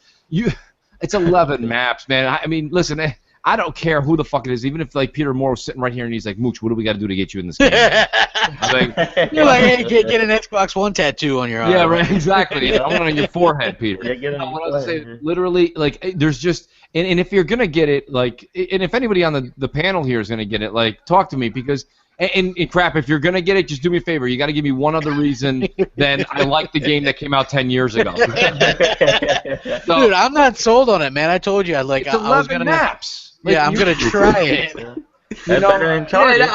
11 maps, man. I mean, listen. I don't care who the fuck it is, even if like Peter Moore was sitting right here and he's like, Mooch, what do we got to do to get you in this game? You're like, hey, get an Xbox One tattoo on your arm. Yeah, right, exactly. I want it on your forehead, Peter. Yeah, I want to say, literally, like, there's just, and if you're gonna get it, like, and if anybody on the panel here is gonna get it, like, talk to me because. And crap, if you're gonna get it, just do me a favor. You got to give me one other reason than I like the game that came out 10 years ago. So, dude, I'm not sold on it, man. I told you, I was gonna maps. Yeah, I'm gonna try it. You know,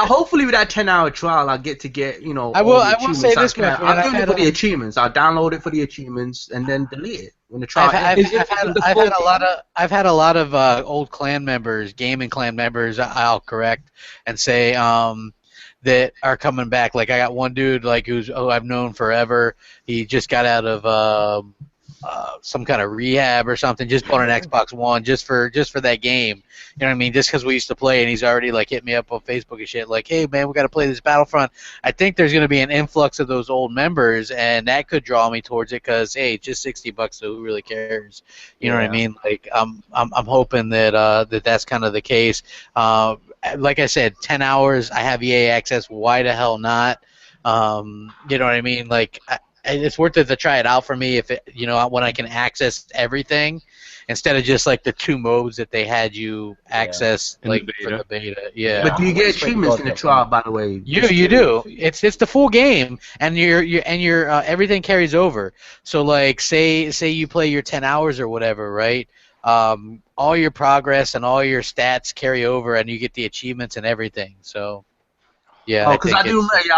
hopefully with that 10-hour trial, I'll get you know. I will say this, man. I'll do it for the achievements. I'll download it for the achievements and then delete it when the trial. I've had a lot of old clan members, gaming clan members. I'll correct and say that are coming back. Like I got one dude like who's I've known forever. He just got out of some kind of rehab or something. Just bought an Xbox One just for that game. You know what I mean? Just because we used to play, and he's already like hit me up on Facebook and shit. Like, hey man, we got to play this Battlefront. I think there's gonna be an influx of those old members, and that could draw me towards it. Cause hey, just $60, so who really cares? You know what I mean? Like I'm hoping that that's kind of the case. Like I said, 10 hours. I have EA access. Why the hell not? You know what I mean? Like, it's worth it to try it out for me if when I can access everything instead of just like the 2 modes that they had you access for the beta. Yeah. But do you get achievements in the trial, by the way? You do. It's the full game, and your everything carries over. So like say you play your 10 hours or whatever, right? All your progress and all your stats carry over, and you get the achievements and everything. So, yeah. Oh, because I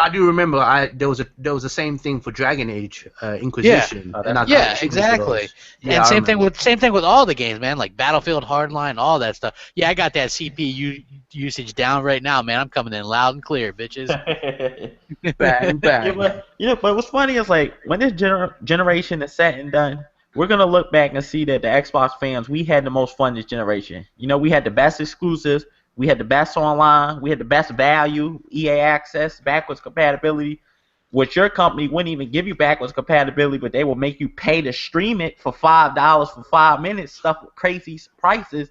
do remember. There was the same thing for Dragon Age Inquisition. Yeah, exactly. Yeah, and same thing with all the games, man. Like Battlefield Hardline, all that stuff. Yeah, I got that CPU usage down right now, man. I'm coming in loud and clear, bitches. Bang. But what's funny is like when this generation is said and done, we're going to look back and see that the Xbox fans, we had the most fun this generation. You know, we had the best exclusives. We had the best online. We had the best value, EA access, backwards compatibility, which your company wouldn't even give you backwards compatibility, but they will make you pay to stream it for $5 for 5 minutes, stuff with crazy prices.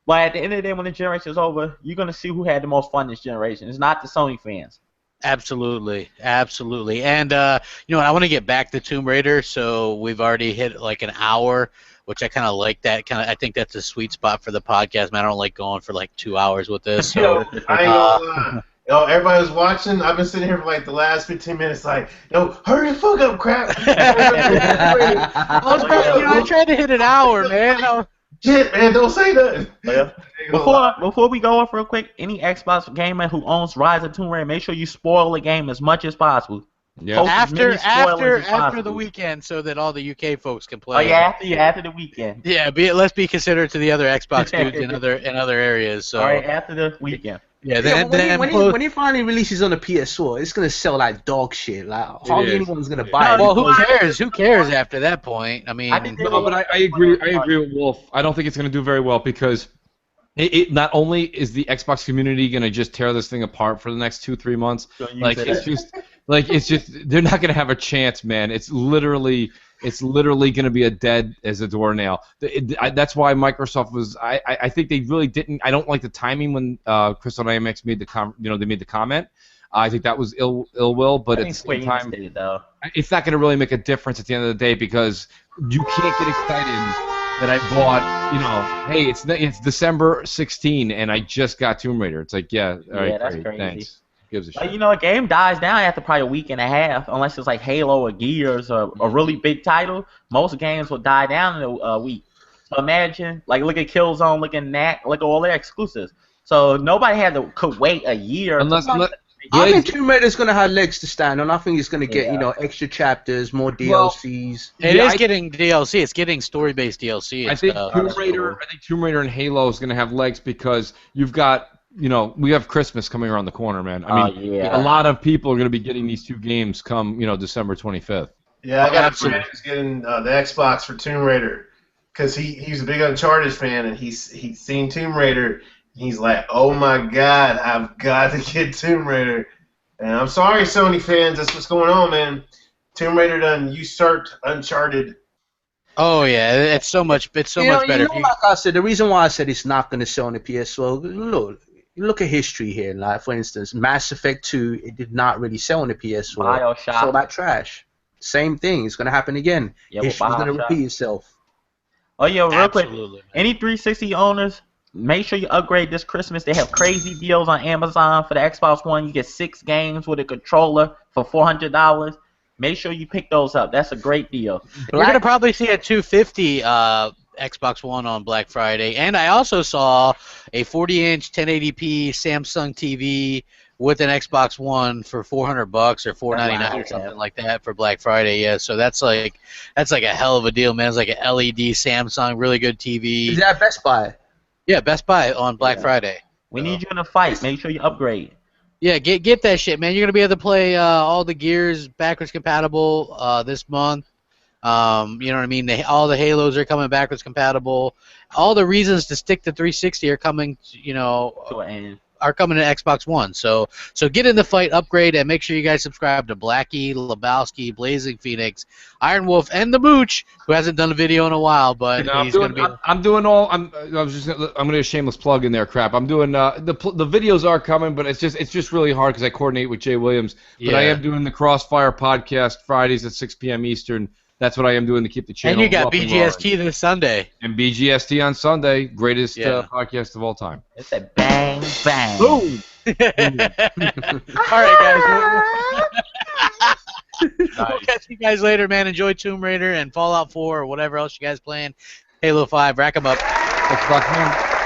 But at the end of the day, when the generation is over, you're going to see who had the most fun this generation. It's not the Sony fans. Absolutely. And I want to get back to Tomb Raider, so we've already hit like an hour, which I kind of like that. I think that's a sweet spot for the podcast, man. I don't like going for like 2 hours with this. So, I ain't gonna lie. Yo, everybody was watching. I've been sitting here for like the last 15 minutes, like, yo, hurry the fuck up, crap. I tried to hit an hour, man. Shit, man, don't say nothing. Before we go off real quick, any Xbox gamer who owns Rise of Tomb Raider, make sure you spoil the game as much as possible. Yeah. After the weekend, so that all the UK folks can play. Oh yeah, after the weekend. Yeah, let's be considerate to the other Xbox dudes in other areas. So. All right, after the weekend. Yeah, Yeah, but then when it finally releases on the PS4, it's gonna sell like dog shit. Like hardly is. anyone's gonna buy it. Well, who because- cares? Who cares after that point? I I think mean, they No, but I agree. I agree with Wolf. I don't think it's going to do very well because it not only is the Xbox community going to just tear this thing apart for the next 2-3 months. It's just they're not going to have a chance, man. It's literally going to be a dead as a doornail. That's why Microsoft was. I think they really didn't. I don't like the timing when Crystal Dynamics made they made the comment. I think that was ill will, but at the same time, it's not going to really make a difference at the end of the day because you can't get excited that I bought, hey, it's December 16 and I just got Tomb Raider. It's like, yeah, all right, that's great, crazy. thanks. Gives a shit. A game dies down after probably a week and a half, unless it's like Halo or Gears or a really big title. Most games will die down in a week. So imagine, look at Killzone, look at Knack, look at all their exclusives. So nobody could wait a year. I think Tomb Raider's gonna have legs to stand on. I think it's gonna get extra chapters, more DLCs. It is getting DLC. It's getting story-based DLC. I think Tomb Raider and Halo is gonna have legs because you've got we have Christmas coming around the corner, man. I mean, a lot of people are gonna be getting these two games come December 25th. Yeah, I got a friend who's getting the Xbox for Tomb Raider because he's a big Uncharted fan and he's seen Tomb Raider. He's like, oh my God, I've got to get Tomb Raider. And I'm sorry, Sony fans, that's what's going on, man. Tomb Raider done usurped Uncharted. Oh yeah, it's so much better. Like I said, the reason why I said it's not going to sell on the PS4, look at history here. Like for instance, Mass Effect 2, it did not really sell on the PS4. BioShock. It's all that trash. Same thing. It's going to happen again. History's going to repeat itself. Oh yeah, real quick. Absolutely. Any 360 owners, make sure you upgrade this Christmas. They have crazy deals on Amazon for the Xbox One. You get 6 games with a controller for $400. Make sure you pick those up. That's a great deal. We're gonna probably see a 250 Xbox One on Black Friday, and I also saw a 40-inch 1080p Samsung TV with an Xbox One for $400 or $499 or something like that for Black Friday. Yeah, so that's like a hell of a deal, man. It's like an LED Samsung, really good TV. Is that Best Buy? Yeah, Best Buy on Black Friday. We need you in a fight. Make sure you upgrade. Yeah, get that shit, man. You're gonna be able to play all the Gears backwards compatible this month. You know what I mean? All the Halos are coming backwards compatible. All the reasons to stick to 360 are coming. To an end. Are coming to Xbox One. So get in the fight, upgrade, and make sure you guys subscribe to Blackie, Lebowski, Blazing Phoenix, Iron Wolf, and the Mooch, who hasn't done a video in a while, but he's going to be. I'm doing all. I'm going to do a shameless plug in there, crap. I'm doing the videos are coming, but it's just really hard because I coordinate with Jay Williams. But I am doing the Crossfire podcast Fridays at 6 p.m. Eastern. That's what I am doing to keep the channel. And you got BGST this Sunday. And BGST on Sunday, greatest podcast of all time. It's a bang bang. Boom. All right, guys. We'll catch you guys later, man. Enjoy Tomb Raider and Fallout 4 or whatever else you guys playing. Halo 5, rack 'em up. Xbox Man.